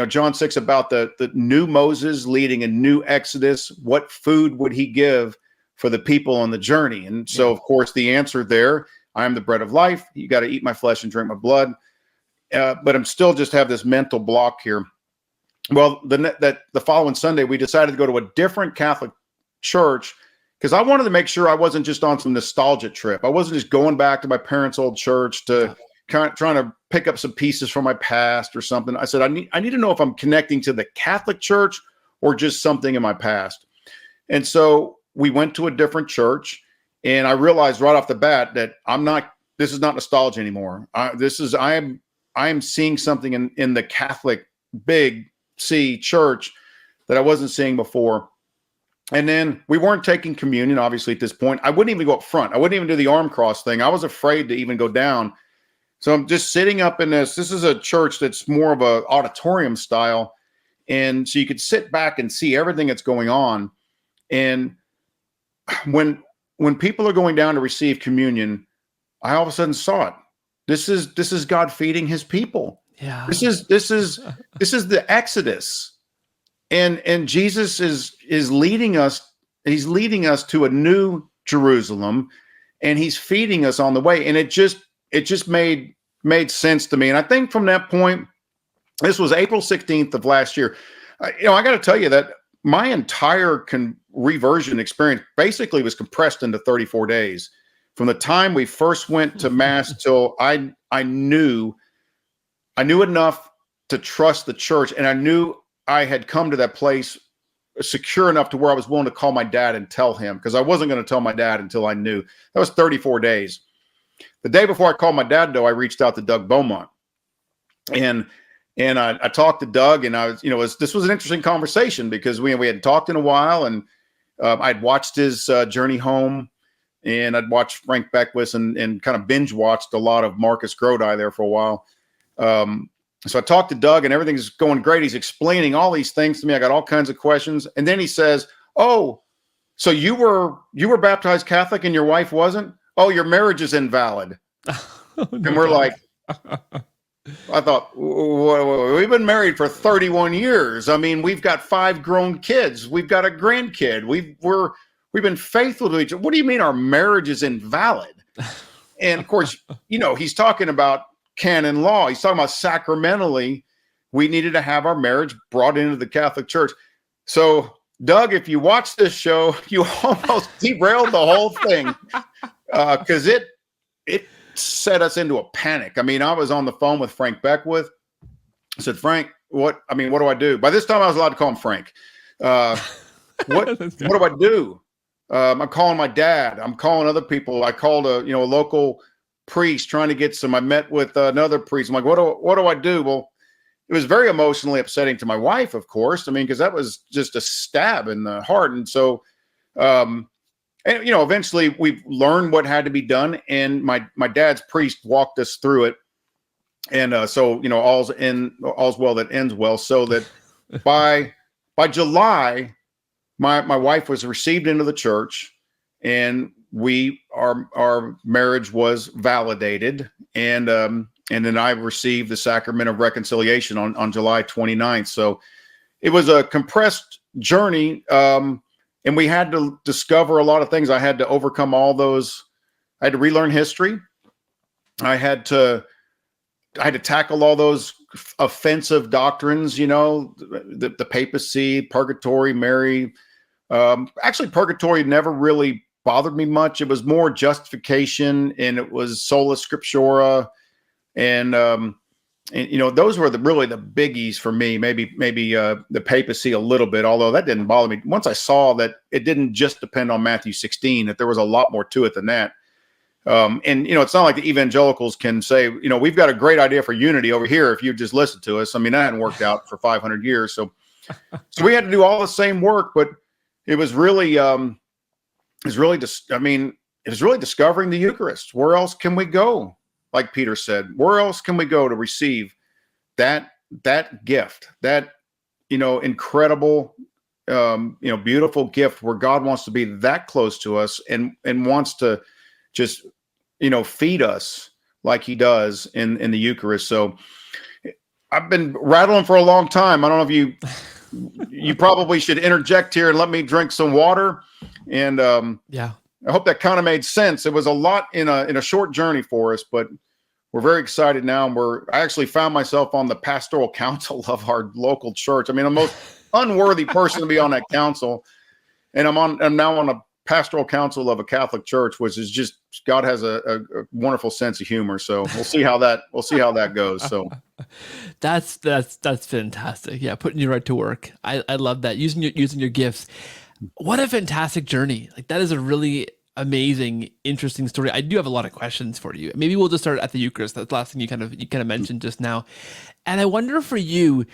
John 6 about the new Moses leading a new Exodus, what food would he give for the people on the journey? And so, of course, the answer there, I am the bread of life. You got to eat my flesh and drink my blood. But I'm still just have this mental block here. Well, the following Sunday, we decided to go to a different Catholic church because I wanted to make sure I wasn't just on some nostalgia trip. I wasn't just going back to my parents' old church to trying to pick up some pieces from my past or something. I said, I need to know if I'm connecting to the Catholic Church or just something in my past. And so we went to a different church, and I realized right off the bat that this is not nostalgia anymore. I am seeing something in the Catholic big C church that I wasn't seeing before. And then we weren't taking communion, obviously, at this point. I wouldn't even go up front. I wouldn't even do the arm cross thing. I was afraid to even go down. So I'm just sitting up in this. This is a church that's more of a auditorium style. And so you could sit back and see everything that's going on. And when people are going down to receive communion, I all of a sudden saw it. This is God feeding his people. Yeah. This is the Exodus. And Jesus is leading us. He's leading us to a new Jerusalem, and he's feeding us on the way. And it just made sense to me. And I think from that point, this was April 16th of last year. I got to tell you that my entire reversion experience basically was compressed into 34 days. From the time we first went to Mass till I knew enough to trust the church, and I knew I had come to that place secure enough to where I was willing to call my dad and tell him, because I wasn't going to tell my dad until I knew. That was 34 days. The day before I called my dad, though, I reached out to Doug Beaumont, and I talked to Doug, and this was an interesting conversation because we hadn't talked in a while, and I'd watched his journey home, and I'd watched Frank Beckwith and kind of binge watched a lot of Marcus Grodi there for a while. So I talked to Doug, and everything's going great. He's explaining all these things to me. I got all kinds of questions. And then he says, "Oh, so you were baptized Catholic and your wife wasn't? Oh, your marriage is invalid." And we're like, I thought, we've been married for 31 years. I mean, we've got 5 grown kids. We've got a grandkid. We've been faithful to each other. What do you mean our marriage is invalid? And of course, he's talking about canon law. He's talking about sacramentally, we needed to have our marriage brought into the Catholic Church. So, Doug, if you watch this show, you almost derailed the whole thing because it set us into a panic. I mean, I was on the phone with Frank Beckwith. I said, "Frank, what do I do?" By this time, I was allowed to call him Frank. What do I do? I'm calling my dad. I'm calling other people. I called a local priest trying to get some. I met with another priest. I'm like, what do I do? Well, it was very emotionally upsetting to my wife, of course. I mean, because that was just a stab in the heart. And so, eventually we learned what had to be done, and my dad's priest walked us through it. And so all's well that ends well. So that by July, my wife was received into the church, and our marriage was validated, and then I received the Sacrament of Reconciliation on July 29th. So it was a compressed journey, and we had to discover a lot of things. I had to overcome all those. I had to relearn history. I had to tackle all those offensive doctrines, the papacy, purgatory, Mary. Actually, purgatory never really bothered me much. It was more justification, and it was sola scriptura, and those were really the biggies for me. Maybe the papacy a little bit, although that didn't bother me. Once I saw that it didn't just depend on Matthew 16, that there was a lot more to it than that. It's not like the evangelicals can say, we've got a great idea for unity over here if you just listen to us. I mean, that hadn't worked out for 500 years. So we had to do all the same work, but it was really, discovering the Eucharist. Where else can we go? Like Peter said, where else can we go to receive that gift, that, incredible, beautiful gift where God wants to be that close to us and wants to just, feed us like he does in the Eucharist. So I've been rattling for a long time. I don't know if you probably should interject here and let me drink some water. And I hope that kind of made sense. It was a lot in a short journey for us, but we're very excited now. And I actually found myself on the pastoral council of our local church. I mean, I'm the most unworthy person to be on that council. And I'm now on a pastoral council of a Catholic church, which is just, God has a wonderful sense of humor. So we'll see how that goes. So that's fantastic. Yeah. Putting you right to work. I love that. Using your gifts. What a fantastic journey. Like, that is a really amazing, interesting story. I do have a lot of questions for you. Maybe we'll just start at the Eucharist. That's the last thing you kind of mentioned just now. And I wonder for you,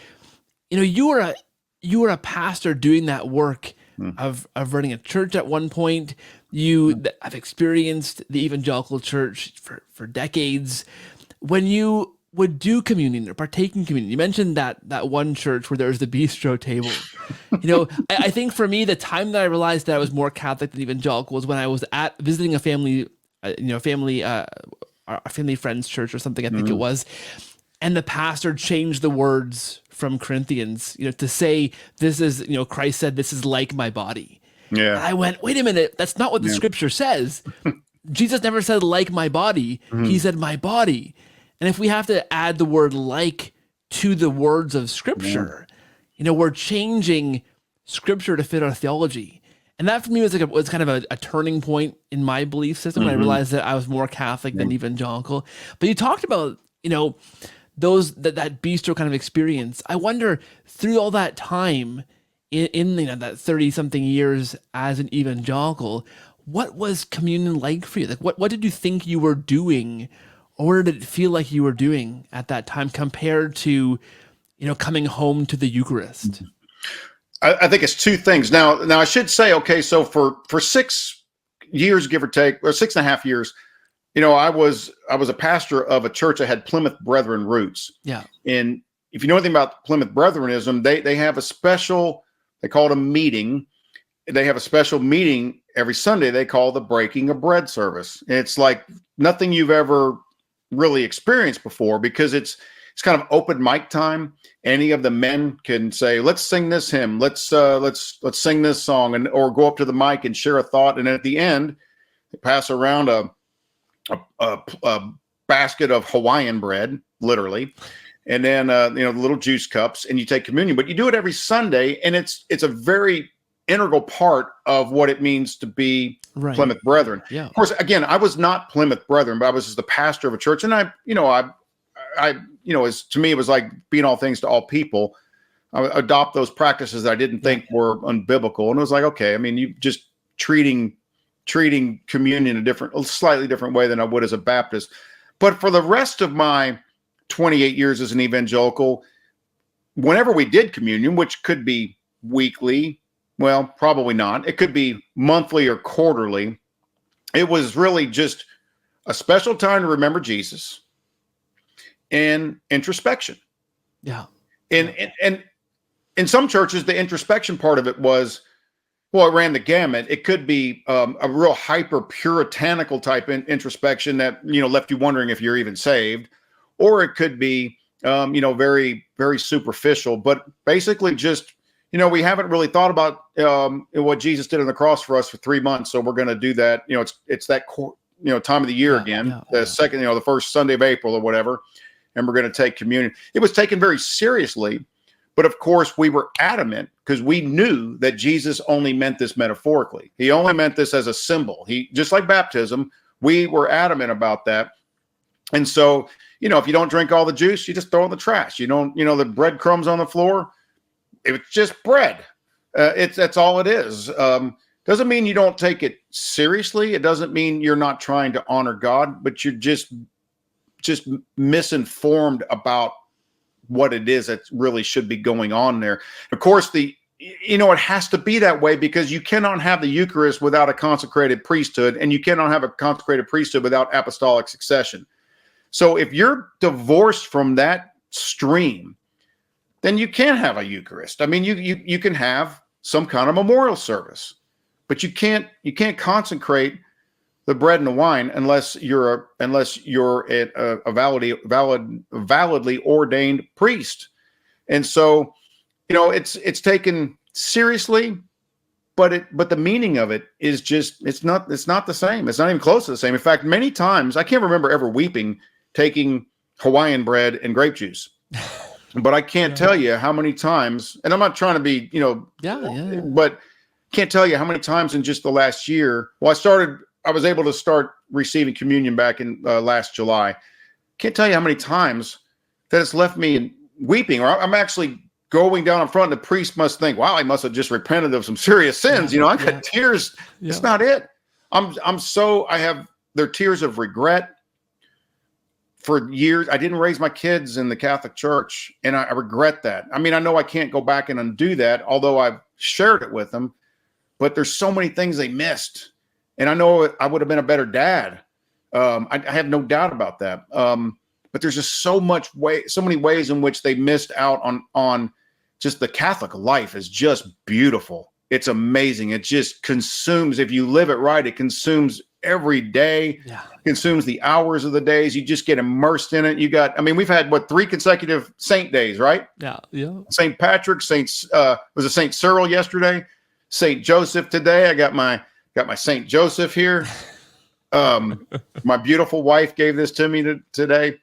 you were a pastor doing that work of running a church at one point. You have experienced the Evangelical Church for decades. When you would do communion or partake in communion, you mentioned that one church where there was the bistro table. I think for me, the time that I realized that I was more Catholic than Evangelical was when I was visiting a family, our family friend's church or something, I think it was. And the pastor changed the words from Corinthians, to say, this is, Christ said, this is like my body. Yeah. And I went, wait a minute, that's not what the scripture says. Jesus never said like my body. He said my body. And if we have to add the word like to the words of scripture, we're changing scripture to fit our theology. And that for me was kind of a turning point in my belief system when I realized that I was more Catholic than Evangelical. But you talked about, that bistro kind of experience. I wonder, through all that time in that 30-something years as an Evangelical, what was communion like for you? Like, what did you think you were doing, or what did it feel like you were doing at that time compared to, coming home to the Eucharist? I think it's two things. Now I should say, okay, so for 6 years, give or take, or 6.5 years, I was a pastor of a church that had Plymouth Brethren roots. Yeah. And if you know anything about Plymouth Brethrenism, they have a special, they call it a meeting. They have a special meeting every Sunday they call the Breaking of Bread service. And it's like nothing you've ever really experienced before, because it's kind of open mic time. Any of the men can say, let's sing this hymn. Let's sing this song, or go up to the mic and share a thought. And at the end, they pass around a basket of Hawaiian bread, literally, and then little juice cups, and you take communion. But you do it every Sunday, and it's a very integral part of what it means to be Plymouth Brethren. Yeah. Of course, again, I was not Plymouth Brethren, but I was just the pastor of a church, and I to me, it was like being all things to all people. I adopt those practices that I didn't think were unbiblical, and it was like, okay, I mean, you just treating communion a slightly different way than I would as a Baptist. But for the rest of my 28 years as an Evangelical, whenever we did communion, which could be weekly, well, probably not, it could be monthly or quarterly, it was really just a special time to remember Jesus and introspection. Yeah. And in some churches, the introspection part of it was, well, it ran the gamut. It could be a real hyper puritanical type introspection that, left you wondering if you're even saved, or it could be, very, very superficial, but basically just, we haven't really thought about what Jesus did on the cross for us for 3 months. So we're going to do that. It's that, time of the year again, second, the first Sunday of April or whatever. And we're going to take communion. It was taken very seriously. But of course, we were adamant because we knew that Jesus only meant this metaphorically. He only meant this as a symbol. Just like baptism, we were adamant about that. And so, if you don't drink all the juice, you just throw it in the trash. You don't, the breadcrumbs on the floor, it's just bread. That's all it is. Doesn't mean you don't take it seriously. It doesn't mean you're not trying to honor God, but you're just misinformed about what it is that really should be going on there. Of course, it has to be that way because you cannot have the Eucharist without a consecrated priesthood, and you cannot have a consecrated priesthood without apostolic succession. So if you're divorced from that stream, then you can't have a Eucharist. I mean, you can have some kind of memorial service, but you can't consecrate the bread and the wine unless you're a validly ordained priest. And so, it's taken seriously, but the meaning of it is just, it's not the same. It's not even close to the same. In fact, many times I can't remember ever weeping taking Hawaiian bread and grape juice. But I can't tell you how many times, and I'm not trying to be, but can't tell you how many times in just the last year. Well, I was able to start receiving communion back in last July. Can't tell you how many times that it's left me weeping, or I'm actually going down in front, and the priest must think, wow, I must have just repented of some serious sins. I got tears. Yeah. It's not it. They're tears of regret. For years, I didn't raise my kids in the Catholic Church, and I regret that. I mean, I know I can't go back and undo that, although I've shared it with them, but there's so many things they missed. And I know I would have been a better dad. I have no doubt about that. But there's just so many ways in which they missed out on just the Catholic life is just beautiful. It's amazing. It just consumes, if you live it right, it consumes every day, consumes the hours of the days. You just get immersed in it. We've had 3 consecutive saint days, right? Yeah. St. Patrick, was it St. Cyril yesterday? St. Joseph today. I got my St. Joseph here. My beautiful wife gave this to me today.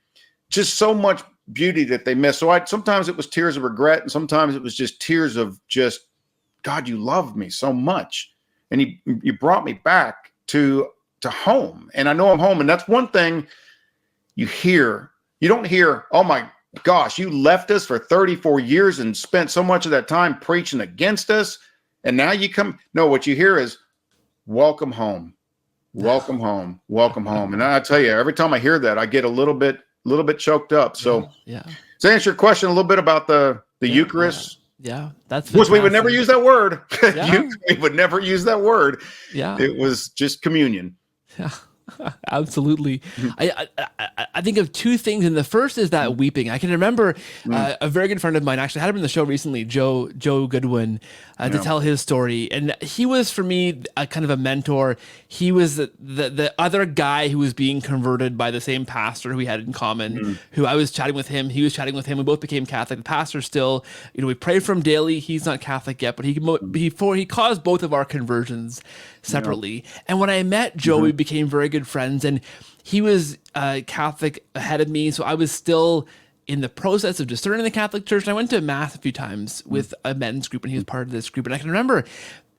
Just so much beauty that they miss. So sometimes it was tears of regret, and sometimes it was just tears of just, God, you loved me so much. And you brought me back to home. And I know I'm home. And that's one thing you hear. You don't hear, oh my gosh, you left us for 34 years and spent so much of that time preaching against us. And now you come. No, what you hear is, welcome home. Welcome home. Welcome home. And I tell you, every time I hear that, I get a little bit choked up. So to answer your question a little bit about the Eucharist. Yeah, that's fantastic. We would never use that word. Yeah. We would never use that word. Yeah. It was just communion. Yeah. Absolutely. I think of 2 things, and the first is that weeping. I can remember a very good friend of mine, actually had him in the show recently, Joe Goodwin, to tell his story, and he was for me a kind of a mentor. He was the other guy who was being converted by the same pastor who we had in common. Who I was chatting with him, he was chatting with him. We both became Catholic. The pastor still, we pray for him daily. He's not Catholic yet, but he caused both of our conversions separately. And when I met Joe, we became very good friends, and he was Catholic ahead of me, so I was still in the process of discerning the Catholic Church. And I went to Mass a few times with a men's group, and he was part of this group. And I can remember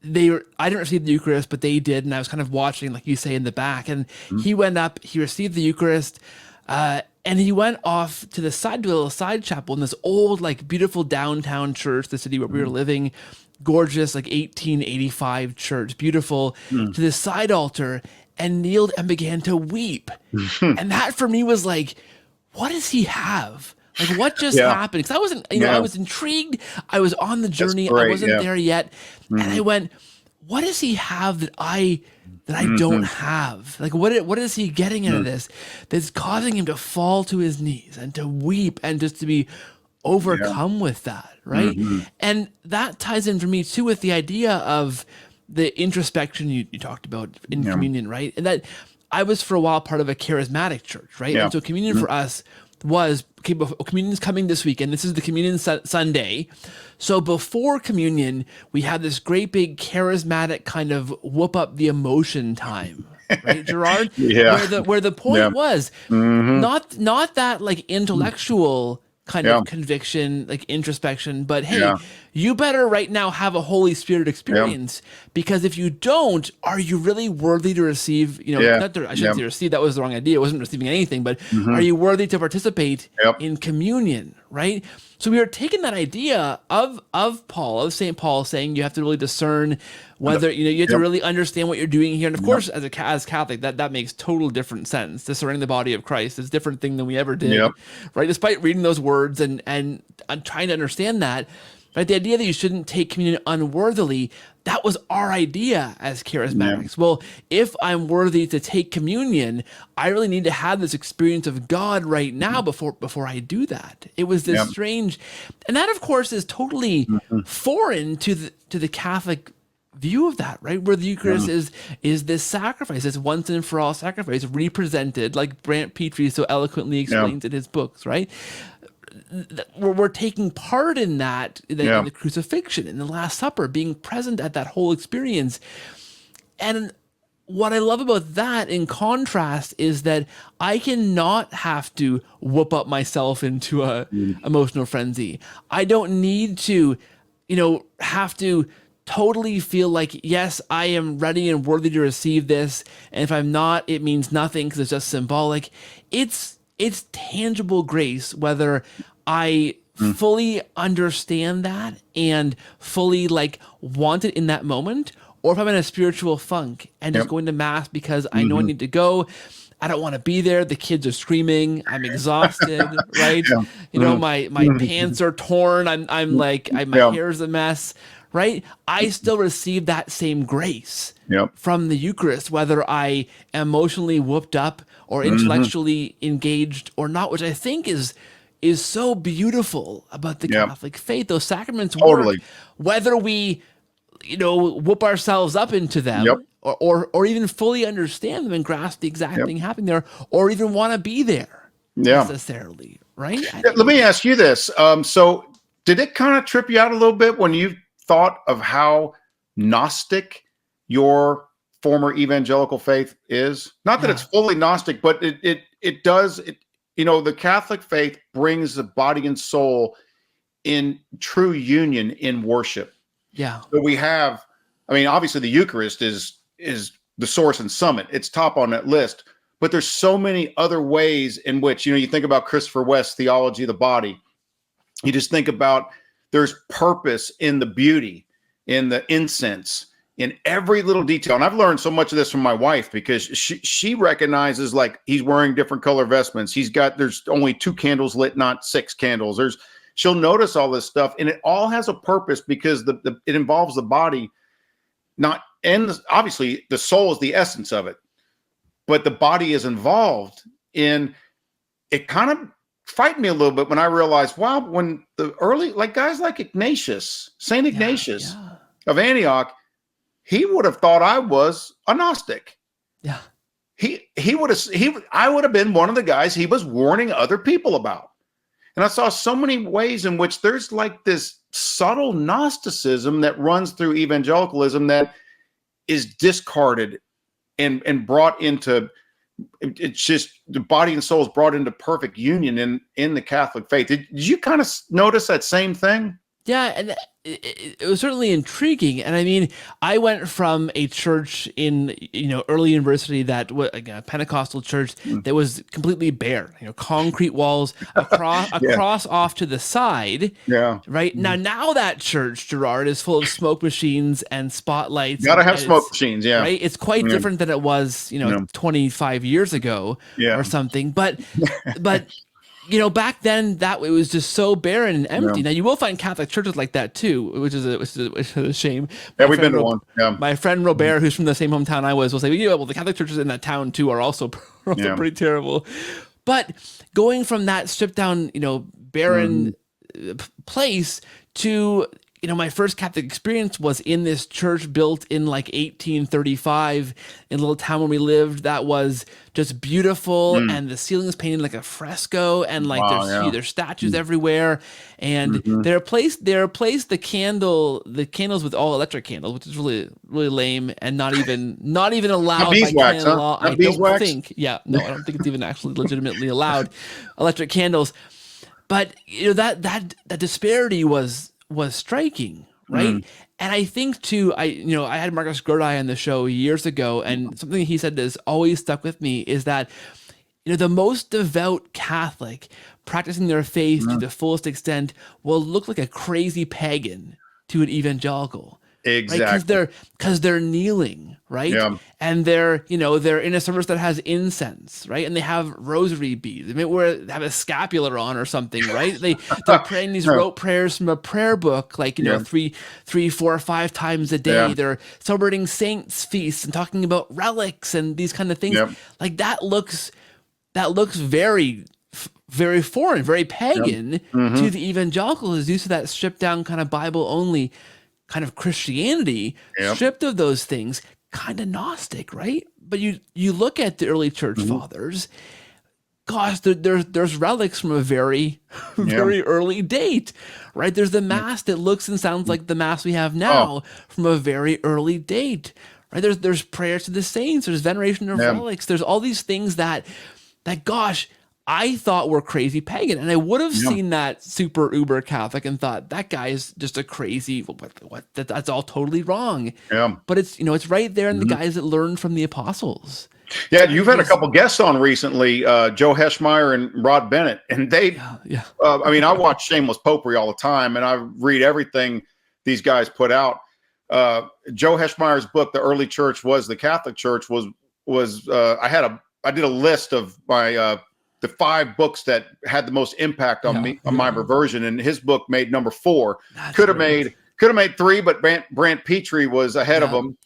I didn't receive the Eucharist, but they did, and I was kind of watching, like you say, in the back. And he went up, he received the Eucharist, and he went off to the side, to a little side chapel in this old, like, beautiful downtown church, the city where we were living. Gorgeous, like 1885 church, beautiful, to this side altar, and kneeled and began to weep. And that for me was like, what does he have? Like, what just happened? Because I wasn't, I was intrigued. I was on the journey. I wasn't there yet. And I went, what does he have that I don't have? Like, what is he getting out of this that's causing him to fall to his knees and to weep and just to be overcome with that, right? And that ties in for me too with the idea of the introspection you talked about in communion, right? And that I was for a while part of a charismatic church, right? And so communion for us was, okay, communion's coming this weekend. This is the communion Sunday. So before communion, we have this great big charismatic kind of whoop up the emotion time, right, Gerard? Where the point was not that like intellectual kind of conviction, like introspection, but hey, you better right now have a Holy Spirit experience, because if you don't, are you really worthy to receive, I shouldn't say receive, that was the wrong idea. It wasn't receiving anything, but are you worthy to participate in communion, right? So we were taking that idea of St. Paul saying you have to really discern whether, you have to really understand what you're doing here. And of course, as Catholic, that makes total different sense. Discerning the body of Christ is a different thing than we ever did, right? Despite reading those words and trying to understand that, right? The idea that you shouldn't take communion unworthily, that was our idea as charismatics. Well, if I'm worthy to take communion, I really need to have this experience of God right now before I do that. It was this strange, and that of course is totally foreign to the Catholic view of that, right? Where the Eucharist is this sacrifice, this once and for all sacrifice represented, like Brant Petrie so eloquently explains in his books, right? We're taking part in that, in the crucifixion, in the Last Supper, being present at that whole experience. And what I love about that in contrast is that I cannot have to whoop up myself into a emotional frenzy. I don't need to, have to totally feel like, yes, I am ready and worthy to receive this. And if I'm not, it means nothing because it's just symbolic. It's tangible grace, whether I fully understand that and fully want it in that moment, or if I'm in a spiritual funk and just going to mass because I know I need to go. I don't want to be there. The kids are screaming. I'm exhausted, right? My pants are torn. My hair's a mess, right? I still receive that same grace from the Eucharist, whether I am emotionally whooped up or intellectually engaged or not, which I think is so beautiful about the Catholic faith. Those sacraments work, whether we whoop ourselves up into them or even fully understand them and grasp the exact thing happening there, or even want to be there necessarily, right? Let me ask you this. So did it kind of trip you out a little bit when you thought of how Gnostic your former evangelical faith is? Not that it's fully Gnostic, but it does, the Catholic faith brings the body and soul in true union in worship. Yeah. So we have, obviously the Eucharist is the source and summit. It's top on that list, but there's so many other ways in which, you think about Christopher West's Theology of the Body. You just think about there's purpose in the beauty, in the incense, in every little detail. And I've learned so much of this from my wife because she recognizes he's wearing different color vestments. There's only 2 candles lit, not 6 candles. She'll notice all this stuff, and it all has a purpose because it involves the body, obviously the soul is the essence of it, but the body is involved in it. Kind of frightened me a little bit when I realized, wow, when the early, guys like Ignatius, Saint Ignatius of Antioch, he would have thought I was a Gnostic. Yeah. I would have been one of the guys he was warning other people about. And I saw so many ways in which there's this subtle Gnosticism that runs through evangelicalism that is discarded and brought into, it's just the body and soul is brought into perfect union in the Catholic faith. Did you kind of notice that same thing? Yeah, and it was certainly intriguing. And I went from a church in early university that was a Pentecostal church that was completely bare, concrete walls, across off to the side. Yeah. Right now that church, Gerard, is full of smoke machines and spotlights. Gotta have smoke machines, yeah. Right. It's quite different than it was, 25 years ago or something. But back then it was just so barren and empty. Now you will find Catholic churches like that too, which is a shame. We've been to one. Yeah. My friend Robert, who's from the same hometown I was, will say, well, the Catholic churches in that town too are also pretty terrible. But going from that stripped down, barren place to my first Catholic experience was in this church built in 1835 in a little town where we lived that was just beautiful, and the ceiling is painted like a fresco, and there's statues everywhere, and they replaced the candles with all electric candles, which is really, really lame and not even allowed by canon law. I don't think. I don't think it's even actually legitimately allowed, electric candles. But that disparity was striking, right? And I think too, I had Marcus Grodi on the show years ago, and something he said that has always stuck with me is that the most devout Catholic practicing their faith to the fullest extent will look like a crazy pagan to an evangelical. Exactly. Right? Because they're kneeling, right? Yeah. And they're in a service that has incense, right? And they have rosary beads. They may have a scapular on or something, right? They're praying these rote prayers from a prayer book, 3, 4, or 5 times a day. Yeah. They're celebrating saints' feasts and talking about relics and these kind of things. Yep. That looks very, very foreign, very pagan to the evangelical who's used to that stripped down kind of Bible only kind of Christianity, stripped of those things, kind of Gnostic, right? But you look at the early church fathers, gosh, there's relics from a very, very early date, right? There's the Mass that looks and sounds like the Mass we have now from a very early date, right? There's prayers to the saints. There's veneration of relics. There's all these things that gosh, I thought were crazy pagan, and I would have seen that super uber Catholic and thought that guy is just a crazy. What that's all totally wrong. Yeah, but it's it's right there in the guys that learned from the apostles. Yeah, you've had a couple guests on recently, Joe Heschmeyer and Rod Bennett, and they. I mean, I watch Shameless Popery all the time, and I read everything these guys put out. Joe Heschmeyer's book, "The Early Church Was the Catholic Church," was I did a list of my the 5 books that had the most impact on me, on my reversion, and his book made number 4. Could have made 3, but Brant Petrie was ahead of him.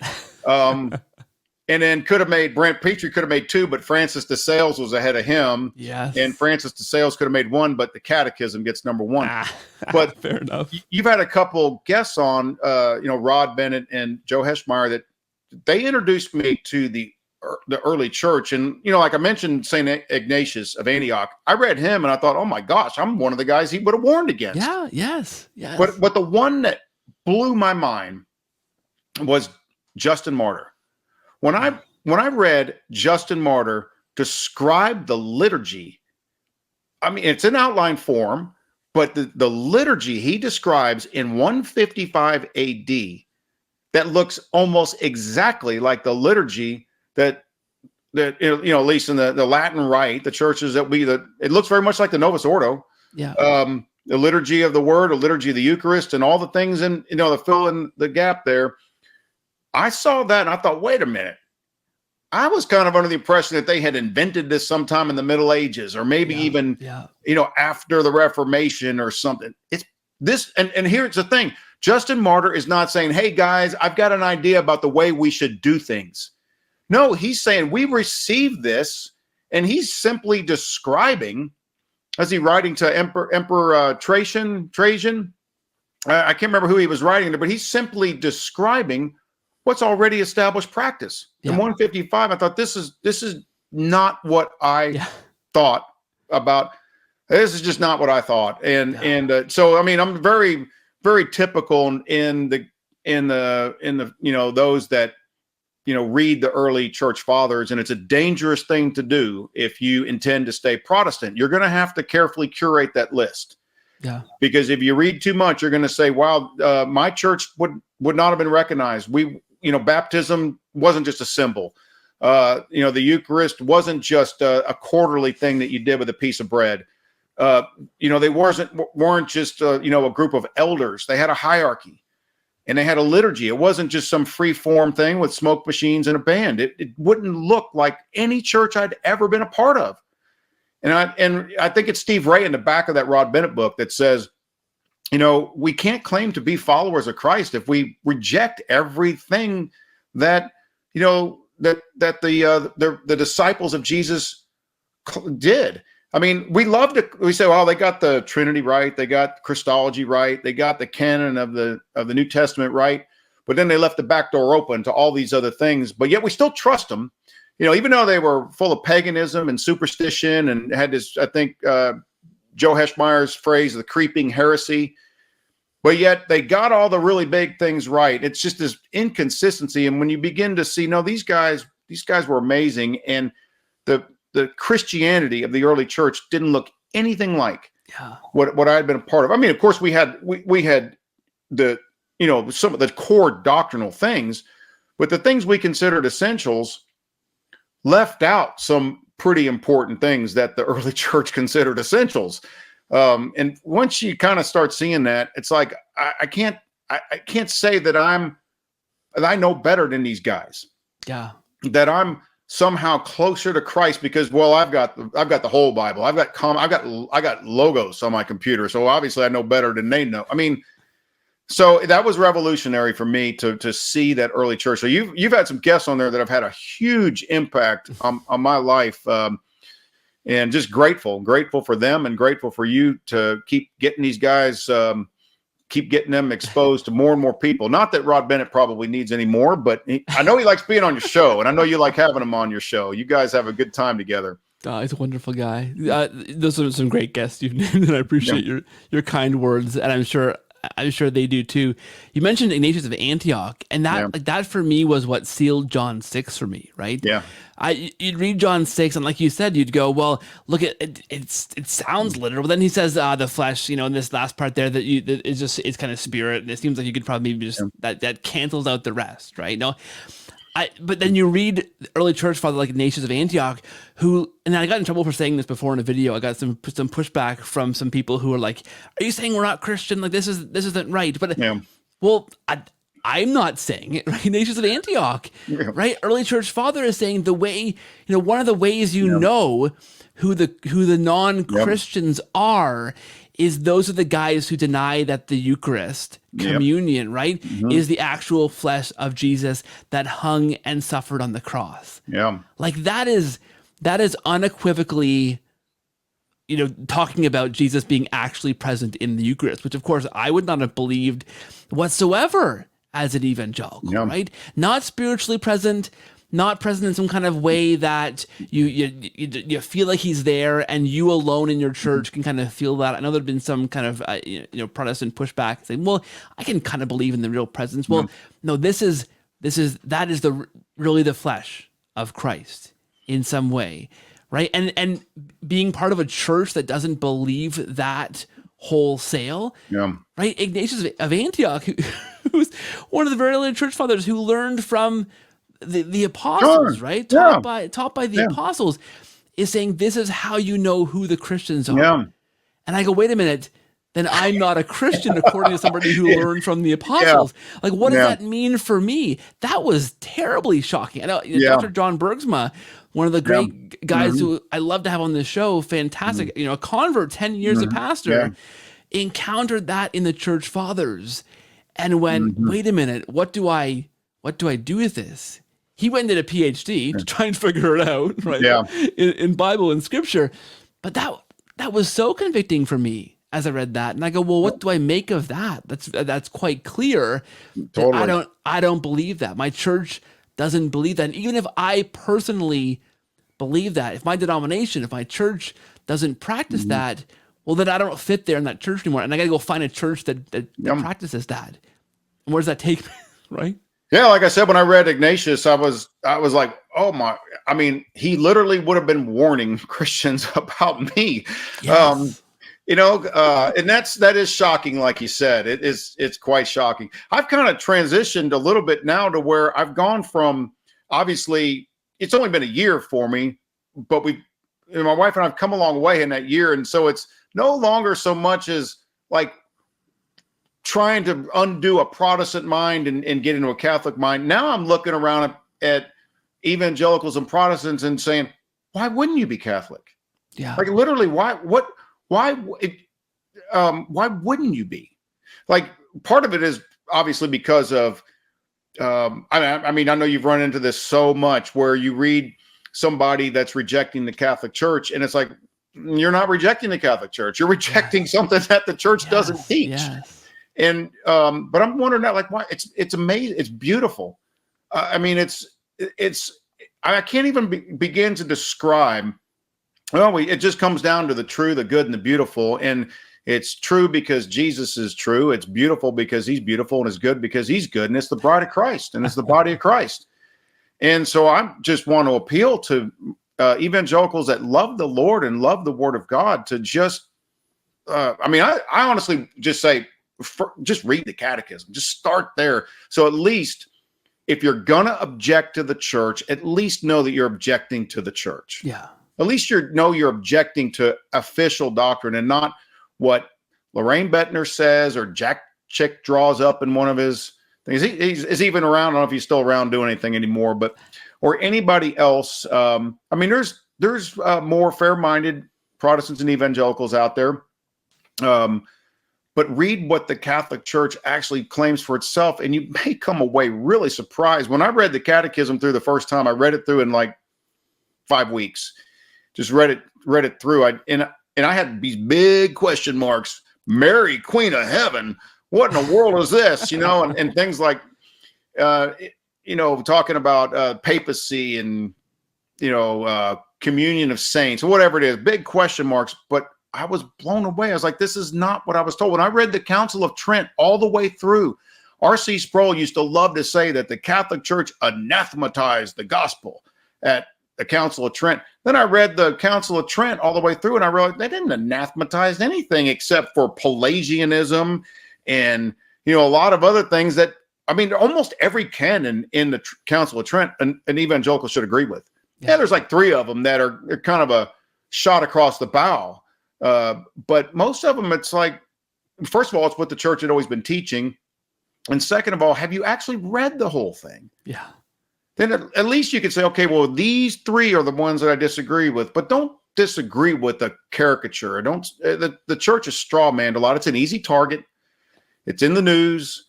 And then Brant Petrie could have made 2, but Francis de Sales was ahead of him. Yes. And Francis de Sales could have made 1, but the Catechism gets number 1. But fair enough. You've had a couple guests on, Rod Bennett and Joe Heschmeyer, that they introduced me to the early church. And, like I mentioned, St. Ignatius of Antioch, I read him and I thought, oh my gosh, I'm one of the guys he would have warned against. Yeah. Yes. But the one that blew my mind was Justin Martyr. When I read Justin Martyr describe the liturgy, I mean, it's in outline form, but the liturgy he describes in 155 AD that looks almost exactly like the liturgy that at least in the Latin Rite, the churches it looks very much like the Novus Ordo. Yeah. The liturgy of the Word, the liturgy of the Eucharist, and all the things in to fill in the gap there. I saw that and I thought, wait a minute. I was kind of under the impression that they had invented this sometime in the Middle Ages, or maybe even after the Reformation or something. It's this, and here's the thing: Justin Martyr is not saying, "Hey guys, I've got an idea about the way we should do things." No, he's saying we received this, and he's simply describing. Is he writing to Emperor Trajan? I can't remember who he was writing to, but he's simply describing what's already established practice. In 155, I thought this is not what I thought about. This is just not what I thought, and so I mean, I'm very, very typical in the those that read the early church fathers, and it's a dangerous thing to do if you intend to stay Protestant. You're going to have to carefully curate that list. Yeah. Because if you read too much, you're going to say, "Wow, my church would not have been recognized. Baptism wasn't just a symbol. The Eucharist wasn't just a quarterly thing that you did with a piece of bread. They weren't just a group of elders. They had a hierarchy, and they had a liturgy. It wasn't just some free form thing with smoke machines and a band. It wouldn't look like any church I'd ever been a part of. And I think it's Steve Ray in the back of that Rod Bennett book that says, we can't claim to be followers of Christ if we reject everything that the disciples of Jesus did. I mean, we say, well, they got the Trinity right, they got Christology right, they got the canon of the New Testament right, but then they left the back door open to all these other things. But yet we still trust them, even though they were full of paganism and superstition and had this, I think, Joe Heschmeyer's phrase, the creeping heresy. But yet they got all the really big things right. It's just this inconsistency. And when you begin to see, no, these guys were amazing. And the Christianity of the early church didn't look anything like what I had been a part of. I mean, of course, we had the, some of the core doctrinal things, but the things we considered essentials left out some pretty important things that the early church considered essentials. And once you kind of start seeing that, it's like, I can't say that I know better than these guys. Yeah. That I'm somehow closer to Christ because, well, I've got the whole Bible. I got logos on my computer. So obviously I know better than they know. I mean, so that was revolutionary for me to see that early church. So you've had some guests on there that have had a huge impact on my life. And just grateful for them and grateful for you to keep getting these guys, keep getting them exposed to more and more people. Not that Rod Bennett probably needs any more, but I know he likes being on your show, and I know you like having him on your show. You guys have a good time together. He's a wonderful guy. Those are some great guests you've named, and I appreciate your kind words. And I'm sure I'm sure they do too. You mentioned Ignatius of Antioch, and that for me was what sealed John 6 for me, right? Yeah. You'd read John 6, and like you said, you'd go, well, look at it. It sounds literal, but then he says the flesh, in this last part there that it's kind of spirit, and it seems like you could probably maybe just that cancels out the rest, right? No. But then you read early church father like Ignatius of Antioch, and I got in trouble for saying this before in a video. I got some pushback from some people who are like, "Are you saying we're not Christian? Like this isn't right?" But well, I'm not saying it, right? Ignatius of Antioch, right? Early church father is saying the way, one of the ways know who the non-Christians are is those are the guys who deny that the Eucharist, communion, right, is the actual flesh of Jesus that hung and suffered on the cross. Yeah. Like that is unequivocally, talking about Jesus being actually present in the Eucharist, which of course I would not have believed whatsoever as an evangelical, right? Not spiritually present, not present in some kind of way that you feel like he's there, and you alone in your church can kind of feel that. I know there'd been some kind of Protestant pushback saying, "Well, I can kind of believe in the real presence." Well, no, that is really the flesh of Christ in some way, right? And being part of a church that doesn't believe that wholesale, right? Ignatius of Antioch, who's one of the very early church fathers who learned from the apostles, right? Taught by the apostles, is saying this is how you know who the Christians are. Yeah. And I go, wait a minute, then I'm not a Christian according to somebody who learned from the apostles. Like, what does that mean for me? That was terribly shocking. I know Dr. John Bergsma, one of the great guys who I love to have on this show, fantastic, a convert, 10 years a pastor, encountered that in the church fathers and went, wait a minute, what do I do with this? He went and did a PhD to try and figure it out, right? Yeah. In Bible and Scripture, but that was so convicting for me as I read that, and I go, well, what do I make of that? That's quite clear. Totally. I don't believe that. My church doesn't believe that, and even if I personally believe that, if my denomination, if my church doesn't practice that, well, then I don't fit there in that church anymore, and I got to go find a church that practices that. And where does that take me, right? Yeah, like I said, when I read Ignatius, I was like, oh my! I mean, he literally would have been warning Christians about me. Yes. And that is shocking. Like you said, it's quite shocking. I've kind of transitioned a little bit now to where I've gone from, obviously, it's only been a year for me, but my wife and I've come a long way in that year, and so it's no longer so much as like trying to undo a Protestant mind and get into a Catholic mind. Now I'm looking around at evangelicals and Protestants and saying, why wouldn't you be Catholic? Yeah. Like literally, why wouldn't you be? Like part of it is obviously because of, I mean, I know you've run into this so much where you read somebody that's rejecting the Catholic Church and it's like, you're not rejecting the Catholic Church. You're rejecting something that the church doesn't teach. Yes. And, but I'm wondering that, like, why it's amazing. It's beautiful. I mean, I can't even begin to describe. Well, it just comes down to the true, the good, and the beautiful. And it's true because Jesus is true. It's beautiful because he's beautiful, and it's good because he's good. And it's the bride of Christ, and it's the body of Christ. And so I just want to appeal to evangelicals that love the Lord and love the Word of God to just, I honestly just say, just read the catechism, just start there. So at least if you're going to object to the church, at least know that you're objecting to the church. Yeah. At least you're objecting to official doctrine and not what Lorraine Bettner says or Jack Chick draws up in one of his things. He's even around. I don't know if he's still around doing anything anymore, or anybody else. I mean, there's more fair-minded Protestants and evangelicals out there. But read what the Catholic Church actually claims for itself, and you may come away really surprised. When I read the catechism through the first time, I read it through in like 5 weeks. Just read it through. And I had these big question marks. Mary, Queen of Heaven. What in the world is this? And things like, talking about papacy and, communion of saints or whatever it is. Big question marks. But I was blown away. I was like, this is not what I was told. When I read the Council of Trent all the way through, R.C. Sproul used to love to say that the Catholic Church anathematized the gospel at the Council of Trent. Then I read the Council of Trent all the way through, and I realized they didn't anathematize anything except for Pelagianism and, a lot of other things that, almost every canon in the Council of Trent, an evangelical should agree with. Yeah, there's like 3 of them that are kind of a shot across the bow. But most of them, it's like, first of all, it's what the church had always been teaching. And second of all, have you actually read the whole thing? Yeah. Then at least you could say, okay, well, these 3 are the ones that I disagree with, but don't disagree with the caricature. The church is straw-manned a lot. It's an easy target. It's in the news.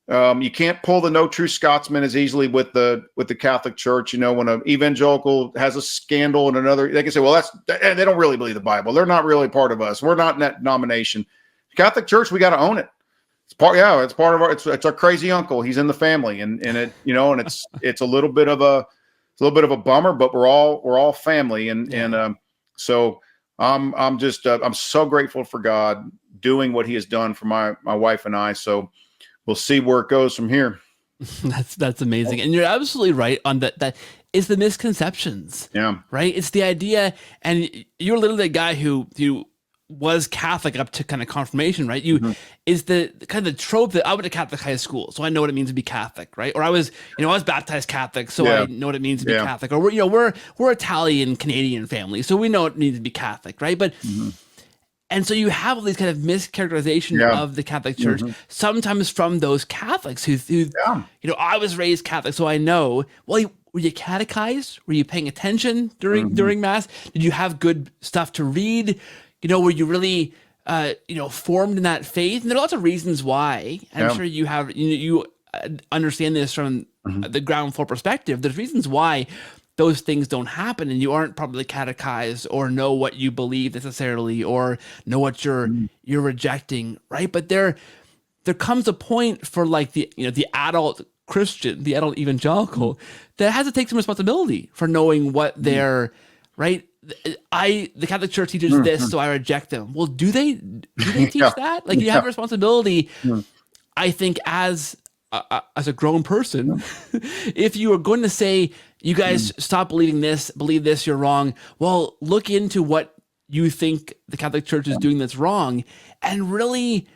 You can't pull the no true Scotsman as easily with the Catholic Church. When an evangelical has a scandal and another, they can say, well, they don't really believe the Bible. They're not really part of us. We're not in that denomination. Catholic Church, we got to own it. It's part of our, it's our crazy uncle. He's in the family, and it, and it's a little bit of a bummer, but we're all family. So I'm so grateful for God doing what he has done for my wife and I. So we'll see where it goes from here. That's amazing. And you're absolutely right on that is the misconceptions. Yeah. Right. It's the idea. And you're literally the guy who was Catholic up to kind of confirmation, right? Is the kind of the trope that I went to Catholic high school, so I know what it means to be Catholic, right? Or I was baptized Catholic, so I know what it means to be Catholic. Or we're Italian Canadian family, so we know what it means to be Catholic, right? But and so you have all these kind of mischaracterization of the Catholic Church, sometimes from those Catholics who I was raised Catholic, so I know. Well, were you catechized? Were you paying attention during Mass? Did you have good stuff to read? Were you really, formed in that faith? And there are lots of reasons why. I'm sure you have, you understand this from the ground floor perspective. There's reasons why those things don't happen, and you aren't probably catechized or know what you believe necessarily, or know what you're rejecting, right? But there comes a point for like the adult Christian, the adult evangelical, that has to take some responsibility for knowing what they're right. The Catholic Church teaches this, so I reject them. Well, do they teach that? Like, you have a responsibility, I think, as a grown person, if you are going to say, you guys stop believing this, believe this, you're wrong. Well, look into what you think the Catholic Church is doing that's wrong, and really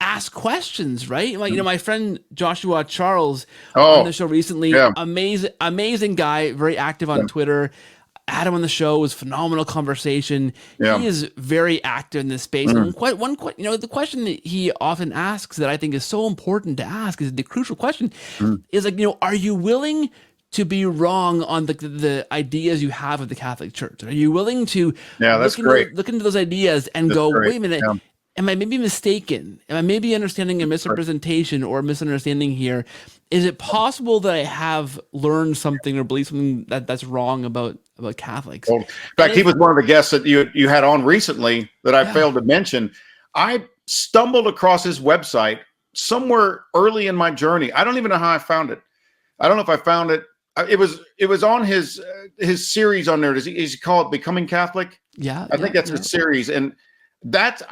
ask questions, right? Like, my friend Joshua Charles on the show recently, amazing guy, very active on Twitter. Had him on the show. It was phenomenal conversation. He is very active in this space. And the question that he often asks that I think is so important to ask, is the crucial question, is like, are you willing to be wrong on the ideas you have of the Catholic Church? Are you willing to look into those ideas and wait a minute, am I maybe mistaken? Am I maybe understanding a misrepresentation or a misunderstanding here? Is it possible that I have learned something or believed something that's wrong about Catholics? Well, in fact, he was one of the guests that you had on recently that I failed to mention. I stumbled across his website somewhere early in my journey. I don't even know how I found it. I don't know if I found it. It was on his series on there. Does he call it Becoming Catholic? Yeah. I think that's his series. And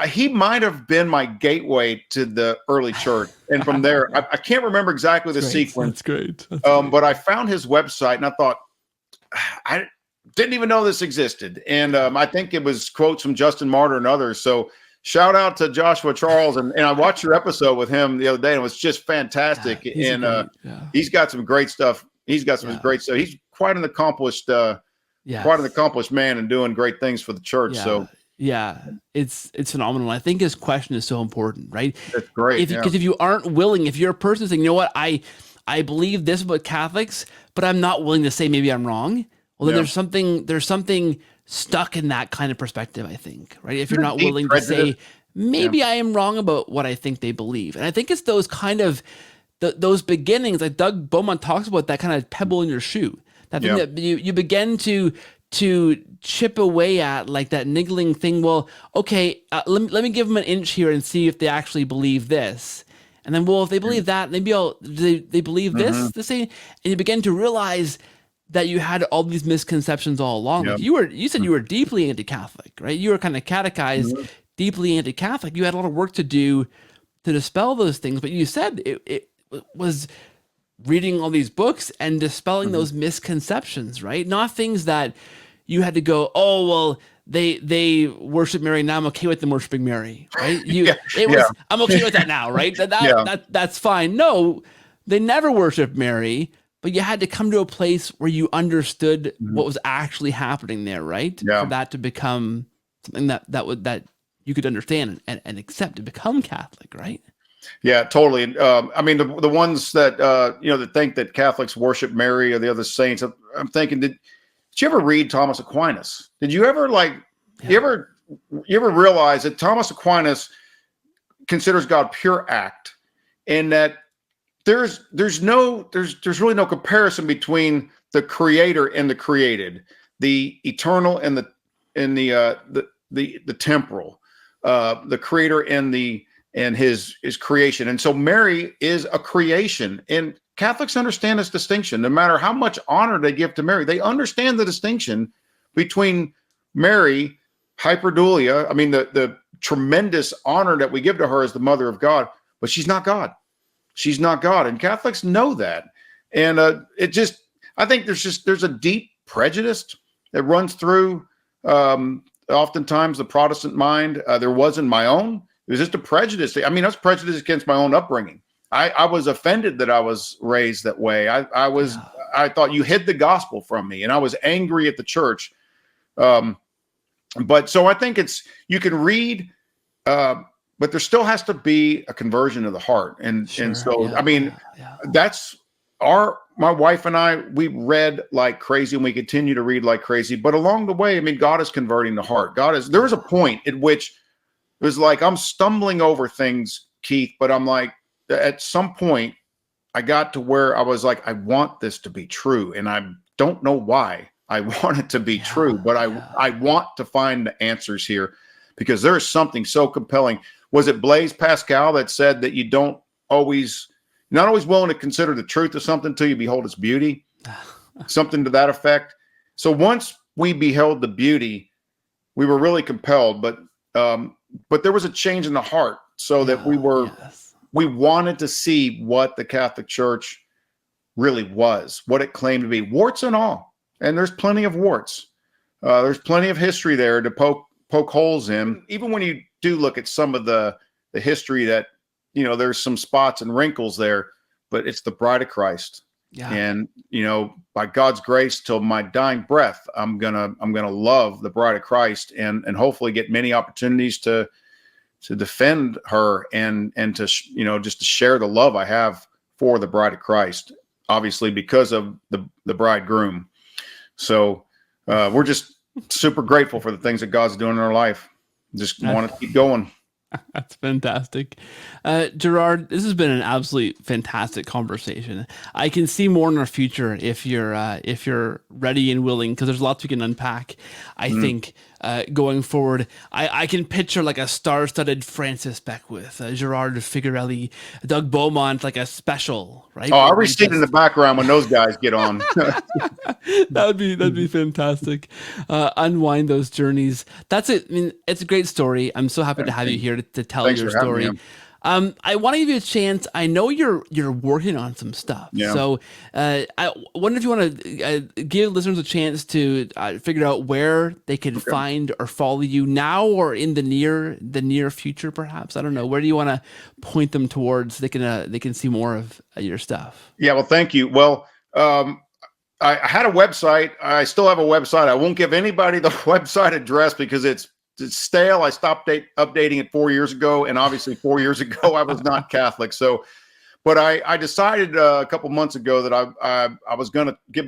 he might have been my gateway to the early church. And from there, I can't remember exactly the sequence. That's great. But I found his website and I thought, I didn't even know this existed. And I think it was quotes from Justin Martyr and others. So shout out to Joshua Charles. And I watched your episode with him the other day, and it was just fantastic. He's got some great stuff. He's got some great stuff. He's quite an accomplished man and doing great things for the church. Yeah. So yeah, it's phenomenal. I think his question is so important, right? That's great. Because if you aren't willing, if you're a person saying, I believe this about Catholics, but I'm not willing to say maybe I'm wrong. Well, then there's something stuck in that kind of perspective, I think, right? If you're not willing to say, maybe I am wrong about what I think they believe. And I think it's those kind of, those beginnings, like Doug Beaumont talks about, that kind of pebble in your shoe. That thing that you begin to chip away at, like that niggling thing. Well, okay, let me give them an inch here and see if they actually believe this. And then, well, if they believe that, maybe they believe this, the same. And you begin to realize that you had all these misconceptions all along. Yeah. Like you said you were deeply anti-Catholic, right? You were kind of catechized, deeply anti-Catholic. You had a lot of work to do to dispel those things, but you said it was reading all these books and dispelling those misconceptions, right? Not things that you had to go, oh, well, they worship Mary, now I'm okay with them worshiping Mary, right? I'm okay with that now, right? That's fine. No, they never worshiped Mary, but you had to come to a place where you understood what was actually happening there, right? Yeah. For that to become something that you could understand and accept to become Catholic, right? Yeah, totally. I mean, the ones that that think that Catholics worship Mary or the other saints, I'm thinking, did you ever read Thomas Aquinas? Did you ever you ever realize that Thomas Aquinas considers God pure act, and that there's really no comparison between the creator and the created, the eternal and the temporal, the creator and his creation. And so Mary is a creation, and Catholics understand this distinction. No matter how much honor they give to Mary, they understand the distinction between Mary, hyperdulia, I mean, the tremendous honor that we give to her as the mother of God, but she's not God. She's not God. And Catholics know that. And I think there's a deep prejudice that runs through oftentimes the Protestant mind. There was in my own. It was just a prejudice. I mean, that's prejudice against my own upbringing. I was offended that I was raised that way. I thought you hid the gospel from me, and I was angry at the church. But so I think you can read, but there still has to be a conversion of the heart. And so, I mean, that's my wife and I, we read like crazy, and we continue to read like crazy. But along the way, I mean, God is converting the heart. There was a point at which it was like, I'm stumbling over things, Keith, but I'm like, at some point I got to where I was like, I want this to be true. And I don't know why I want it to be true, but I want to find the answers here, because there is something so compelling. Was it Blaise Pascal that said that you're not always willing to consider the truth of something until you behold its beauty? Something to that effect. So once we beheld the beauty, we were really compelled, but there was a change in the heart, so that we wanted to see what the Catholic Church really was, what it claimed to be, warts and all. And there's plenty of warts. There's plenty of history there to poke holes in. Even when you do look at some of the history, that, there's some spots and wrinkles there, but it's the bride of Christ. Yeah. And, by God's grace, till my dying breath, I'm gonna love the bride of Christ, and hopefully get many opportunities to defend her and to, just to share the love I have for the bride of Christ, obviously because of the bridegroom. So we're just super grateful for the things that God's doing in our life. Just want to keep going. That's fantastic. Gerard, this has been an absolutely fantastic conversation. I can see more in our future if you're ready and willing, because there's lots we can unpack. I think going forward, I can picture like a star-studded Francis Beckwith, Gerard Figurelli, Doug Beaumont, like a special, right? Oh, I'll read in the background when those guys get on. That'd be fantastic. Unwind those journeys. That's it. I mean, it's a great story. I'm so happy to have you here to tell your story. I want to give you a chance. I know you're working on some stuff. Yeah. So I wonder if you want to give listeners a chance to figure out where they can find or follow you now, or in the near future, perhaps. I don't know. Where do you want to point them towards so they can see more of your stuff? Yeah. Well, thank you. Well, I had a website. I still have a website. I won't give anybody the website address because it's stale. I stopped updating it 4 years ago, and obviously 4 years ago I was not Catholic. So, but I decided a couple months ago that I was going to give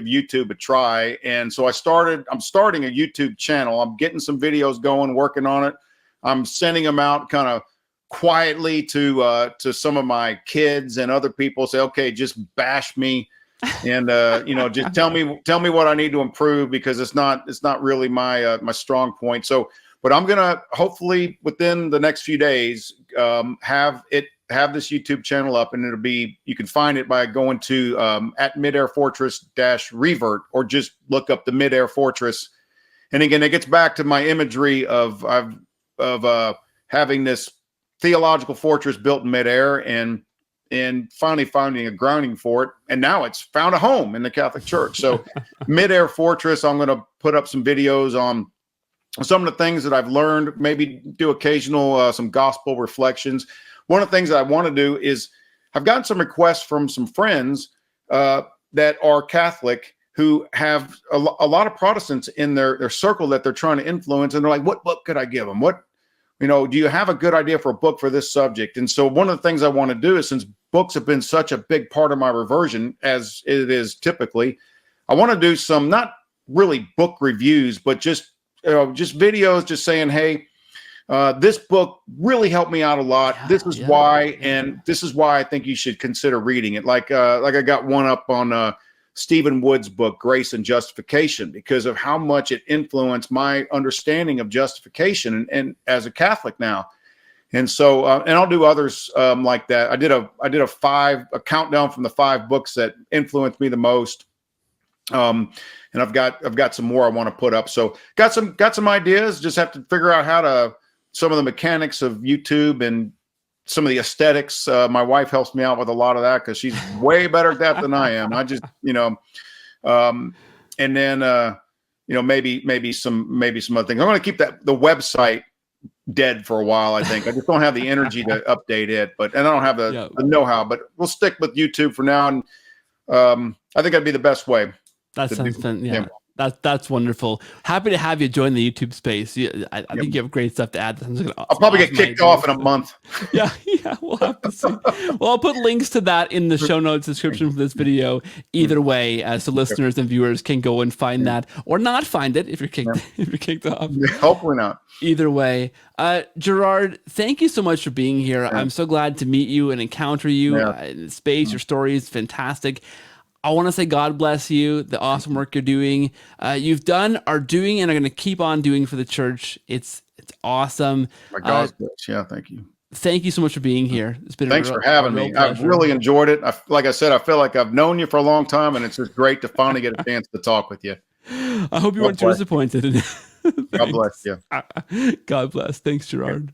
YouTube a try, and so I'm starting a YouTube channel. I'm getting some videos going, working on it. I'm sending them out kind of quietly to some of my kids and other people. Say, okay, just bash me. And just tell me what I need to improve, because it's not really my strong point. So, but I'm gonna hopefully within the next few days have it have this YouTube channel up, and you can find it by going to at Midair Fortress -revert, or just look up the Midair Fortress. And again, it gets back to my imagery of having this theological fortress built in midair, and finally finding a grounding for it. And now it's found a home in the Catholic Church. So Midair Fortress, I'm going to put up some videos on some of the things that I've learned, maybe do occasional some gospel reflections. One of the things that I want to do is, I've gotten some requests from some friends that are Catholic, who have a lot of Protestants in their circle that they're trying to influence. And they're like, what book could I give them? Do you have a good idea for a book for this subject? And so one of the things I want to do is, since books have been such a big part of my reversion, as it is typically, I want to do some, not really book reviews, but just videos, just saying, hey, this book really helped me out a lot. This is why, and this is why I think you should consider reading it. Like I got one up on Stephen Wood's book, Grace and Justification, because of how much it influenced my understanding of justification and as a Catholic now. And so, and I'll do others like that. I did a countdown from the 5 books that influenced me the most. And I've got some more I want to put up. So got some ideas. Just have to figure out some of the mechanics of YouTube and some of the aesthetics. My wife helps me out with a lot of that, because she's way better at that than I am. I just, and then, maybe some other things. I'm going to keep the website dead for a while. I think I just don't have the energy to update it, and I don't have the know-how, but we'll stick with YouTube for now. And I think that'd be the best way. That sounds fun. Yeah. That's wonderful. Happy to have you join the YouTube space. I think you have great stuff to add. I'll probably get kicked off in a month. Yeah, we'll have to see. Well, I'll put links to that in the show notes description for this video. Either way, so listeners and viewers can go and find that, or not find it if you're kicked off. Hopefully not. Either way, Gerard, thank you so much for being here. I'm so glad to meet you and encounter you in space. Your story is fantastic. I want to say God bless you, the awesome work you're doing. You've done, are doing, and are going to keep on doing for the church. It's awesome. My God's bless. Yeah, thank you. Thank you so much for being here. It's been Thanks for having me. I've really enjoyed it. Like I said, I feel like I've known you for a long time, and it's just great to finally get a chance to talk with you. I hope you weren't too disappointed. God bless you. God bless. Thanks, Gerard.